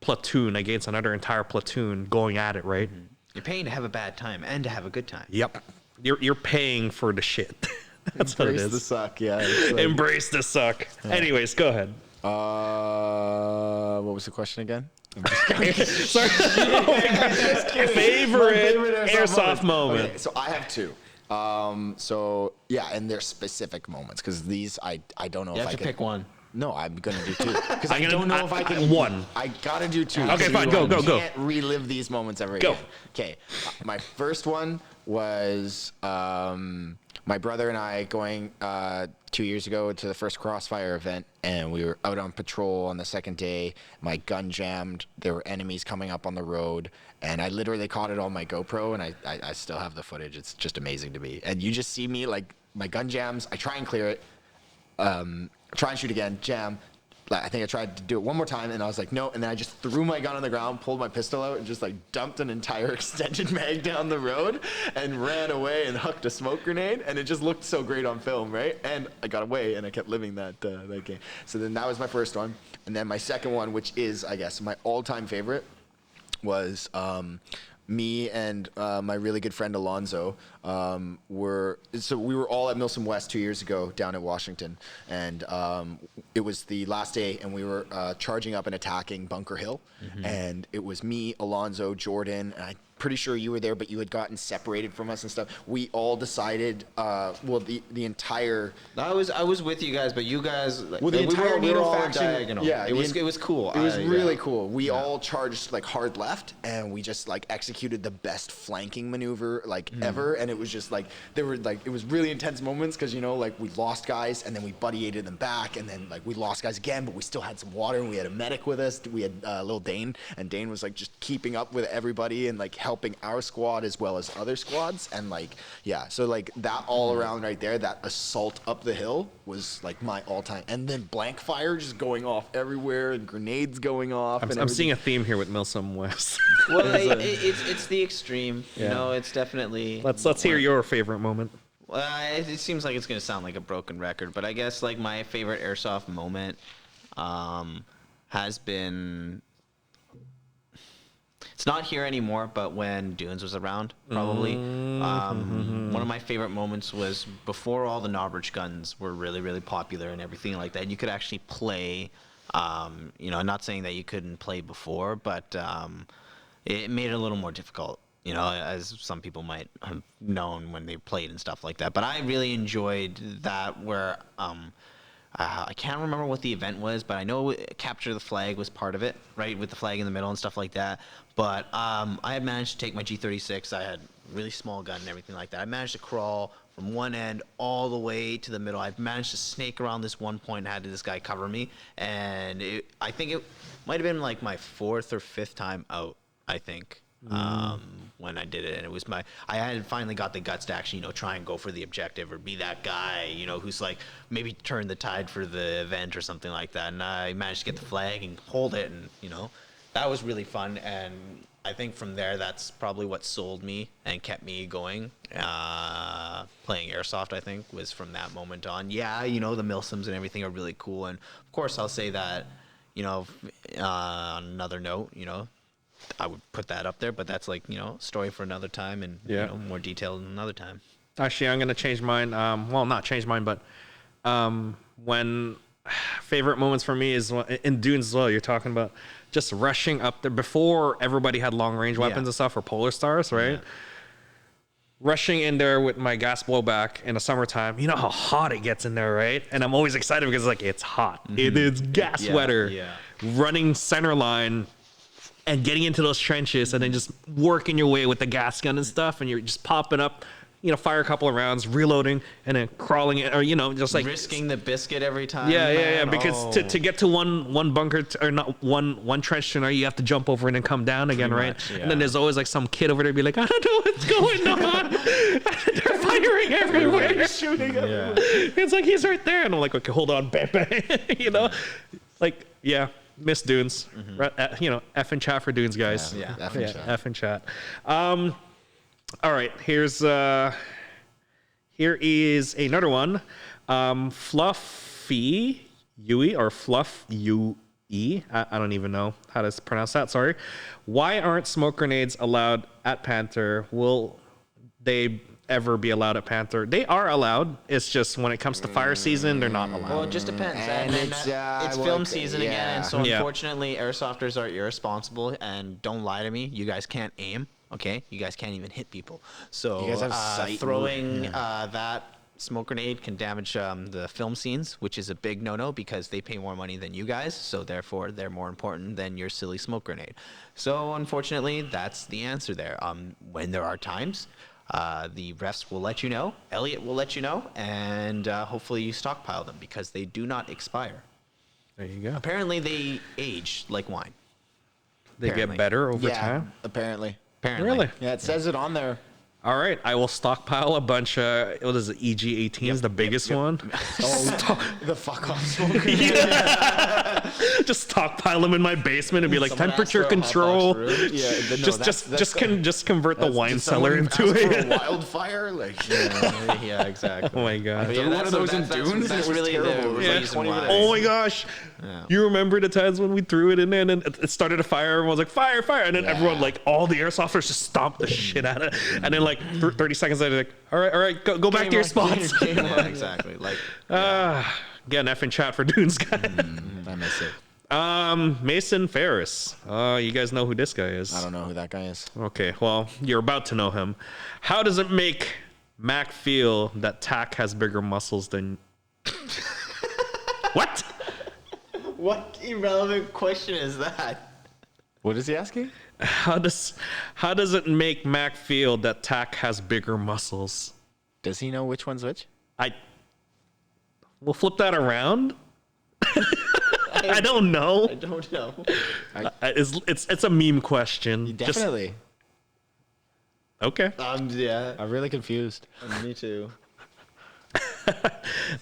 platoon against another entire platoon going at it, right? You're paying to have a bad time and to have a good time. Yep. You're paying for the shit. That's what it Embrace the is. suck, yeah. It's like, Embrace the suck. Anyways, go ahead. what was the question again? Sorry. Favorite airsoft moment. Okay, so I have 2. So yeah, and they're specific moments because these I don't know You if have I to can pick one. No, I'm gonna do 2 because I'm I gonna- don't know if I can. one. I gotta do 2. Okay, so fine, go. I can't relive these moments ever Go. again. Okay, my first one was my brother and I going 2 years ago to the first Crossfire event, and we were out on patrol on the second day. My gun jammed. There were enemies coming up on the road, and I literally caught it on my GoPro, and I still have the footage. It's just amazing to me. And you just see me like my gun jams. I try and clear it. Try and shoot again, jam. Like, I think I tried to do it one more time, and I was like, no. And then I just threw my gun on the ground, pulled my pistol out, and just like dumped an entire extended mag down the road, and ran away and hucked a smoke grenade. And it just looked so great on film, right? And I got away, and I kept living that game. So then that was my first one, and then my second one, which is I guess my all-time favorite, was me and my really good friend Alonzo we were all at Milsom West 2 years ago down at Washington, and it was the last day, and we were charging up and attacking Bunker Hill, and it was me, Alonzo, Jordan, and I'm pretty sure you were there, but you had gotten separated from us and stuff. We all decided, the entire. I was with you guys, but you guys like, Well, the entire we were NATO all faction, diagonal. yeah, it was cool. It was really cool. We all charged like hard left, and we just like executed the best flanking maneuver like ever. And it was just like it was really intense moments because like we lost guys, and then we buddy aided them back, and then like we lost guys again, but we still had some water, and we had a medic with us. We had little Dane, and Dane was like just keeping up with everybody and like helping our squad as well as other squads, and like so like that all around right there, that assault up the hill was like my all-time. And then blank fire just going off everywhere and grenades going off. I'm seeing a theme here with Milsom West. Well, it's the extreme. Yeah. It's definitely. Let's hear your favorite moment. Well, it seems like it's gonna sound like a broken record, but I guess like my favorite airsoft moment has been. It's not here anymore, but when Dunes was around, probably. One of my favorite moments was before all the Knobridge guns were really, really popular and everything like that. You could actually play, I'm not saying that you couldn't play before, but it made it a little more difficult. you know, as some people might have known when they played and stuff like that. But I really enjoyed that where I can't remember what the event was, but I know Capture the Flag was part of it, right, with the flag in the middle and stuff like that. But I had managed to take my G36. I had a really small gun and everything like that. I managed to crawl from one end all the way to the middle. I managed to snake around this one point and had this guy cover me. And I think it might have been like my 4th or 5th time out, I think. When I did it, and it was I had finally got the guts to actually, you know, try and go for the objective or be that guy, you know, who's like maybe turn the tide for the event or something like that. And I managed to get the flag and hold it, and you know, that was really fun. And I think from there, that's probably what sold me and kept me going. Playing Airsoft, I think, was from that moment on. Yeah, you know, the milsims and everything are really cool, and of course, I'll say that, you know, on another note, you know, I would put that up there, but that's like, you know, story for another time, and you know, more detailed another time. Actually, I'm gonna change mine. Well, not change mine, but when favorite moments for me is in Dunes as well. You're talking about just rushing up there before everybody had long range weapons and stuff, or Polar Stars, right? Yeah. Rushing in there with my gas blowback in the summertime. You know how hot it gets in there, right? And I'm always excited because like it's hot. It's gas weather. Yeah. Running center line and getting into those trenches and then just working your way with the gas gun and stuff, and you're just popping up, you know, fire a couple of rounds, reloading, and then crawling in, or, you know, just like risking the biscuit every time. Yeah. Because to get to one bunker or not one trench to another, you have to jump over and then come down again, right? Yeah. And then there's always like some kid over there be like, I don't know what's going on. They're firing everywhere. They're shooting everywhere. It's like he's right there, and I'm like, okay, hold on, bang, bang. You know, like Miss Dunes, you know, F and chat for Dunes, guys. F and chat. All right, here is another one. Fluffy Yui or Fluff Ue. I don't even know how to pronounce that. Sorry. Why aren't smoke grenades allowed at Panther? Will they ever be allowed at Panther? They are allowed. It's just when it comes to fire season, they're not allowed. Well, it just depends. And it's film season again, and so unfortunately, airsofters are irresponsible. And don't lie to me, you guys can't aim. Okay, you guys can't even hit people. So you guys have sight throwing that smoke grenade can damage the film scenes, which is a big no-no because they pay more money than you guys. So therefore, they're more important than your silly smoke grenade. So unfortunately, that's the answer there. When there are times. The refs will let you know, Elliot will let you know, and hopefully you stockpile them because they do not expire. There you go. Apparently they age like wine. They get better over time? Apparently. Really? Yeah, it says it on there. All right, I will stockpile a bunch of, what is it, EG-18s, the biggest one? The fuck off smoke. Just stockpile them in my basement and be like, temperature control. Just convert the wine cellar into a wildfire. Like, yeah, exactly. Oh my god. Yeah, one of those in Dunes. That's really the reason why. Oh my gosh. Yeah. You remember the times when we threw it in there and then it started a fire, everyone was like, fire, and then everyone, like, all the airsofters just stomped the shit out of it, and then like 30 seconds later, like, all right, go back to your spots. Yeah, exactly. Like, again, F in chat for Dunes, guys. I miss it. Mason Ferris. You guys know who this guy is? I don't know who that guy is. Okay, well, you're about to know him. How does it make Mac feel that Tack has bigger muscles than... What? What irrelevant question is that? What is he asking? How does it make Mac feel that Tack has bigger muscles? Does he know which one's which? We'll flip that around. I don't know. It's a meme question. Definitely. Okay. Yeah. I'm really confused. Me too.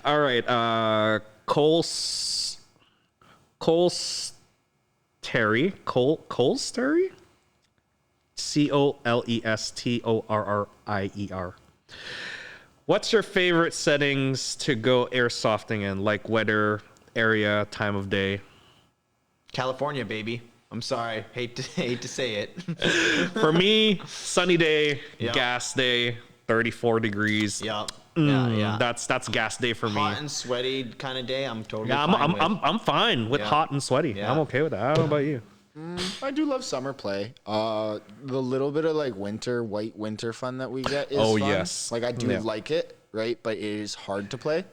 All right. Colestorrier. Colestorrier. What's your favorite settings to go airsofting in, like weather, area, time of day? California, baby. I'm sorry. Hate to say it. For me, sunny day, gas day, 34 degrees. Yeah. That's gas day for me. Hot and sweaty kind of day. I'm totally fine with. I'm fine with hot and sweaty. I'm okay with that. I don't know about you. I do love summer play. The little bit of like white winter fun that we get is Oh, fun. yes. Like I do Yeah. like it, right? But it is hard to play.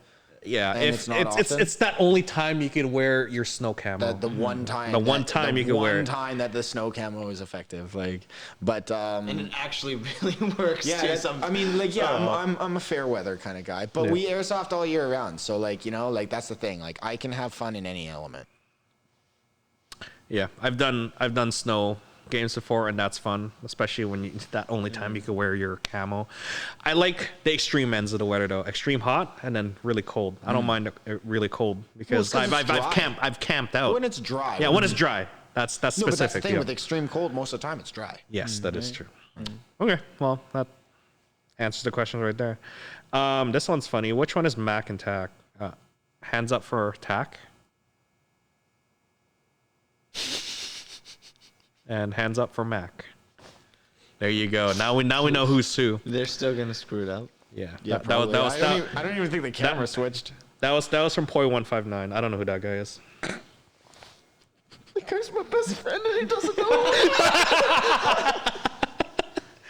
Yeah, And if it's not often. it's that only time you can wear your snow camo. The one time. The one time you can wear One it. time that the snow camo is effective. Like, but And it actually really works. yeah, too. I mean, like, yeah, I'm a fair weather kind of guy, but Yeah. we airsoft all year round. So like, you know, like that's the thing. Like I can have fun in any element. Yeah, I've done snow games before, and that's fun, especially when that only time you can wear your camo. I like the extreme ends of the weather though, extreme hot and then really cold. I don't mind really cold because 'cause it's dry. I've camped out. When it's dry. Yeah, when it's dry. That's No, specific. but that's the thing yeah. with extreme cold. Most of the time, it's dry. Yes, that is true. Okay, well that answers the question right there. This one's funny. Which one is Mac and Tack? Hands up for Tack. And hands up for Mac. There you go. Now we know who's who. They're still gonna screw it up. Yeah. Yeah, that probably. was I don't even think the camera switched. that was from Poi159. I don't know who that guy is. The guy's my best friend and he doesn't know.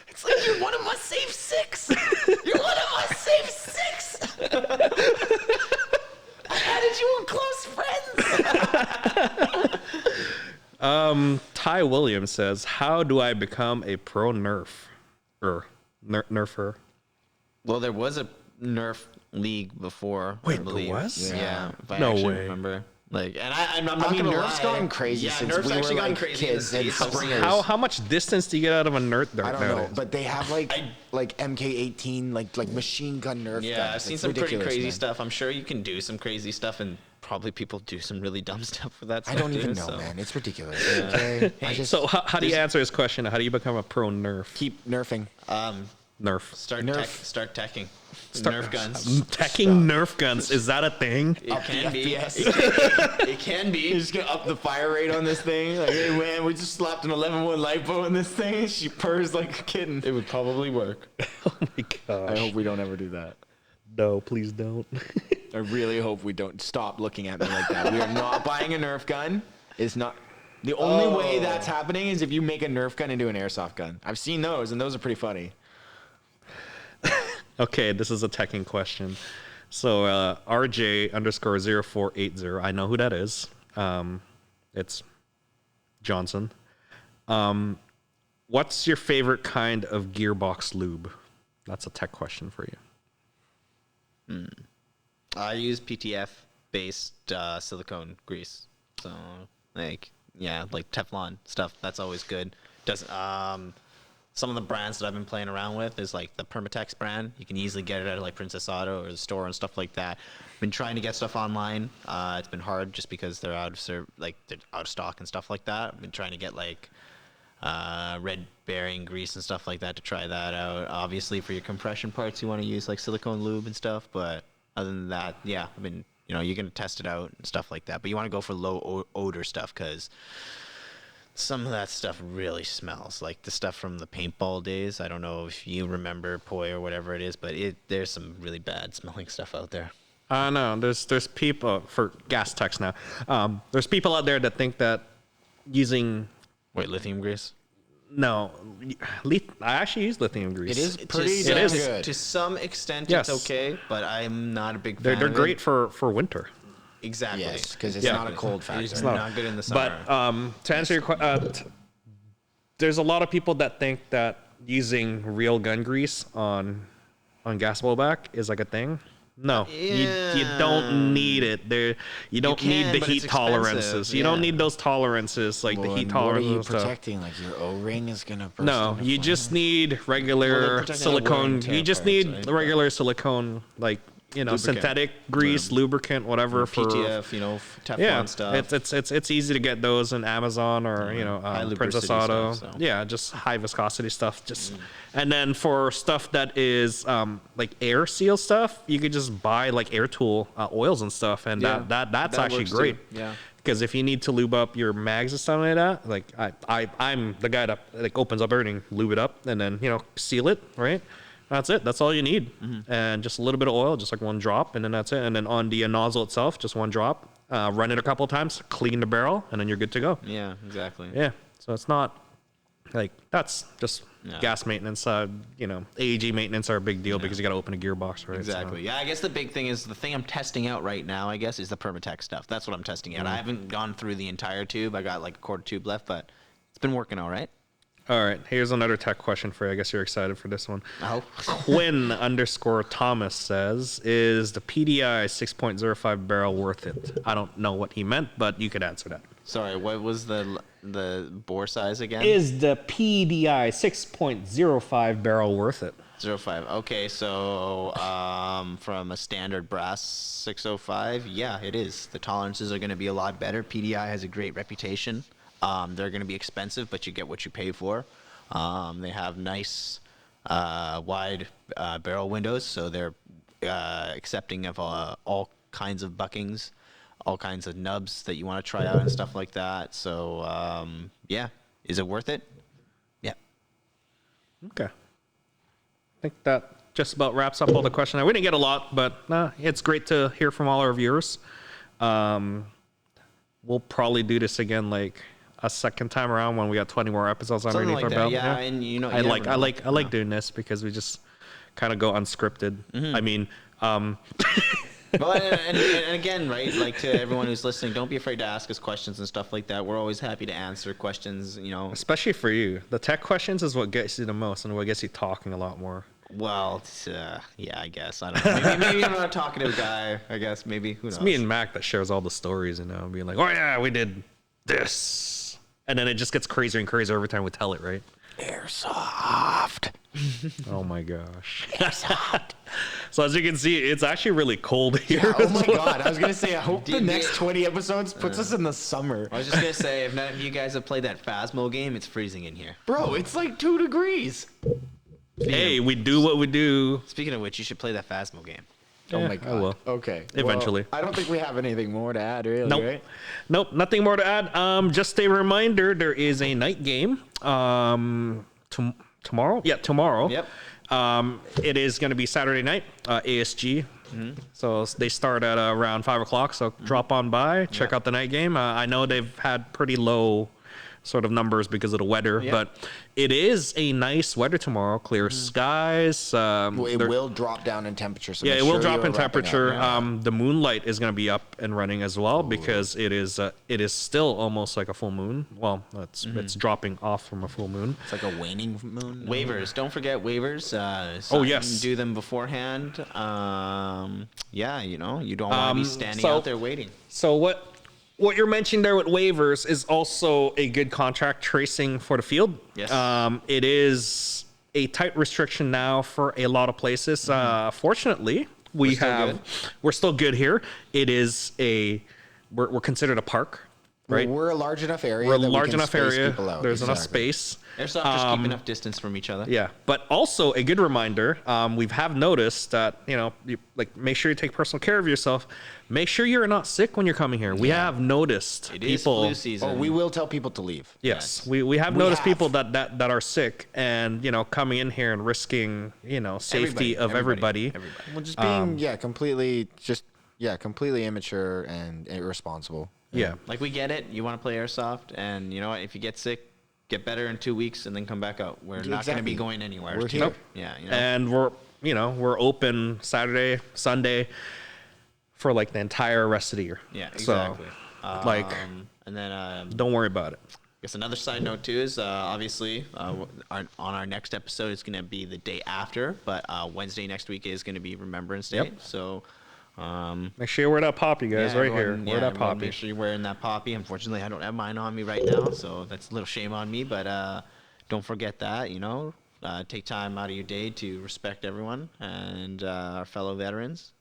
It's like you're one of my safe six. You're one of my safe six. I added you on close friends. Ty Williams says, "How do I become a pro nerfer?" Well, there was a Nerf league before. Wait, I there believe. was? Yeah. If I No actually way. remember. Like, and I'm not I mean, gonna Nerf's lie. gone crazy Yeah, since Nerf's we actually were gone like crazy in the kids and States. springers. How much distance do you get out of a Nerf dart? I don't know, nowadays? but they have like MK18, like machine gun Nerf Yeah, guns. I've seen It's some pretty ridiculous, crazy man. stuff. I'm sure you can do some crazy stuff, and probably people do some really dumb stuff with that I stuff. don't even too, know, so. man. It's ridiculous. Okay? I just So how do you answer his question? How do you become a pro Nerf? keep nerfing. Nerf. Start Nerf. start teching. Nerf guns. Teching Nerf guns. Is that a thing? It can be. FPS. It can You're be. just gonna up the fire rate on this thing. Like, hey man, we just slapped an 11-1 lipo in this thing. She purrs like a kitten. It would probably work. Oh my gosh. I hope we don't ever do that. No, please don't. I really hope we don't. Stop looking at me like that. We are not buying a Nerf gun. It's not. The only way that's happening is if you make a Nerf gun into an airsoft gun. I've seen those, and those are pretty funny. Okay, this is a teching question. So RJ_0480. I know who that is. It's Johnson. What's your favorite kind of gearbox lube? That's a tech question for you. I use PTF based silicone grease. So like Teflon stuff. That's always good. Some of the brands that I've been playing around with is like the Permatex brand. You can easily get it at like Princess Auto or the store and stuff like that. Been trying to get stuff online. It's been hard just because they're out of stock and stuff like that. I've been trying to get like red bearing grease and stuff like that to try that out. Obviously, for your compression parts, you want to use like silicone lube and stuff. But other than that, yeah, I mean, you're gonna test it out and stuff like that. But you want to go for low odor stuff because some of that stuff really smells like the stuff from the paintball days. I don't know if you remember Poi or whatever it is, but there's some really bad smelling stuff out there. No, there's people for gas techs now. There's people out there that think that using Lithium grease? I actually use lithium grease. It is pretty It is. good. To some extent, Yes. it's okay, but I'm not a big fan. They're of great it. for winter. Exactly. Yes, because it's Yeah. not a cold factor. It's not good in the summer. But to answer your question, there's a lot of people that think that using real gun grease on gas blowback is like a thing. No, you don't need it. You don't need can, the but heat it's tolerances. expensive, You don't yeah. need those tolerances like the Well, heat and tolerances What are you and stuff. protecting? Like your O-ring is gonna burst. No, into you flame? just need Well, regular they're protecting the wear silicone. and tear You just parts, need right? regular silicone, like synthetic grease, lubricant, whatever for PTF, Teflon yeah, stuff. it's easy to get those in Amazon or High Princess lubricity Auto. stuff, so. Yeah, just high viscosity stuff. And then for stuff that is like air seal stuff, you could just buy like air tool oils and stuff, and Yeah, that's that actually works too, great. yeah. Because if you need to lube up your mags and stuff like that, like I'm the guy that like opens up everything, lube it up, and then seal it, right? That's it. That's all you need, and just a little bit of oil, just like one drop, and then that's it. And then on the nozzle itself, just one drop, run it a couple of times, clean the barrel, and then you're good to go. Yeah, exactly. Yeah. So it's not like that's just gas maintenance. AEG maintenance are a big deal because you got to open a gearbox, right? Exactly. So, Yeah, I guess the big thing is the thing I'm testing out right now, I guess, is the Permatech stuff. That's what I'm testing out. I haven't gone through the entire tube. I got like a quarter tube left, but it's been working all right. all right. Here's another tech question for you. I guess you're excited for this one. Oh. Quinn_Thomas says, is the PDI 6.05 barrel worth it? I don't know what he meant, but you could answer that. Sorry, what was the bore size again? Is the PDI 6.05 barrel worth it? 05. Okay, so from a standard brass 605, yeah, it is. The tolerances are going to be a lot better. PDI has a great reputation. They're going to be expensive, but you get what you pay for. They have nice wide barrel windows, so they're accepting of all kinds of buckings, all kinds of nubs that you want to try out and stuff like that. So, yeah. Is it worth it? Yeah. Okay. I think that just about wraps up all the questions. We didn't get a lot, but it's great to hear from all our viewers. We'll probably do this again like a second time around when we got 20 more episodes underneath like our that, belt. yeah, and you know, I you like never know. I like doing this because we just kind of go unscripted. I mean, Well, and again, right, like to everyone who's listening, don't be afraid to ask us questions and stuff like that. We're always happy to answer questions, you know. especially for you, the tech questions is what gets you the most and what gets you talking a lot more. Well, it's, yeah, I guess. I don't know. Maybe I'm not a talkative guy, I guess. Maybe. Who knows? It's me and Mac that shares all the stories, being like, oh yeah, we did this. And then it just gets crazier and crazier every time we tell it, right? Airsoft. Oh my gosh. So as you can see, it's actually really cold here. Yeah, oh as my well. God. I was going to say, I hope the Dude, next 20 episodes puts us in the summer. I was just going to say, if none of you guys have played that Phasmo game, it's freezing in here. Bro, it's like 2 degrees. Hey, we do what we do. Speaking of which, you should play that Phasmo game. Oh Yeah, my I God. will. Okay. Eventually. Well, I don't think we have anything more to add, really, Nope. right? Nope, nothing more to add. Just a reminder, there is a night game tomorrow. Yeah, tomorrow. Yep. It is going to be Saturday night, ASG. So they start at around 5 o'clock. So drop on by, check out the night game. I know they've had pretty low sort of numbers because of the weather, but it is a nice weather tomorrow. Clear skies. Well, it will drop down in temperature. So Yeah, make it will sure drop you're in wrapping up. temperature. Yeah. The moonlight is going to be up and running as well because it is still almost like a full moon. Well, it's dropping off from a full moon. It's like a waning moon. Waivers. Don't forget waivers. Yes. Do them beforehand. Yeah, you know, you don't want to be standing out there waiting. So what you're mentioning there with waivers is also a good contract tracing for the field. Yes. It is a tight restriction now for a lot of places. Fortunately, we're still good here. It is we're considered a park, right? We're a large enough area. We're a that we large can enough space area. people out. There's enough Exactly. space. Airsoft, just keep enough distance from each other. Yeah, but also a good reminder. We have noticed that make sure you take personal care of yourself. Make sure you're not sick when you're coming here. We have noticed It is people. flu season. Oh, we will tell people to leave. Yes, we have noticed people that are sick and coming in here and risking safety of everybody. Well, just being completely immature and irresponsible. Yeah. Like, we get it. You want to play Airsoft, and you know what? If you get sick, get better in 2 weeks and then come back out. We're not going to be going anywhere. We're here. Yeah. You know? And we're open Saturday, Sunday for like the entire rest of the year. Yeah, exactly. So, and then don't worry about it. I guess another side note too is obviously on our next episode it's going to be the day after, but Wednesday next week is going to be Remembrance Day. Yep. So Make sure you wear that poppy, guys, right here. everyone- Wear that everyone poppy. Make sure you're wearing that poppy. Unfortunately, I don't have mine on me right now, so that's a little shame on me. But don't forget that. Take time out of your day to respect everyone and our fellow veterans.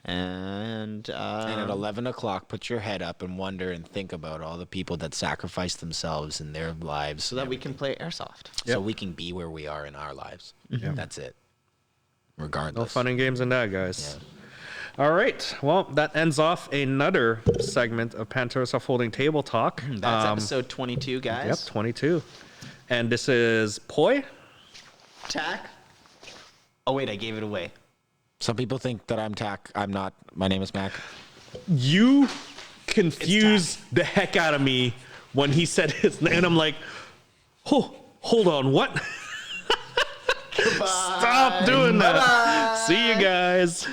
And at 11 o'clock, put your head up and wonder and think about all the people that sacrificed themselves in their lives so that we can play Airsoft. so we can be where we are in our lives. That's it. Regardless. No fun and games in that, guys. Yeah. All right. Well, that ends off another segment of Panther Airsoft Holding Table Talk. That's episode 22, guys. Yep, 22. And this is Poi. Tack. Oh, wait, I gave it away. Some people think that I'm Tack. I'm not. My name is Mac. You confused the heck out of me when he said his name. And I'm like, oh, hold on, what? Stop doing that. See you guys.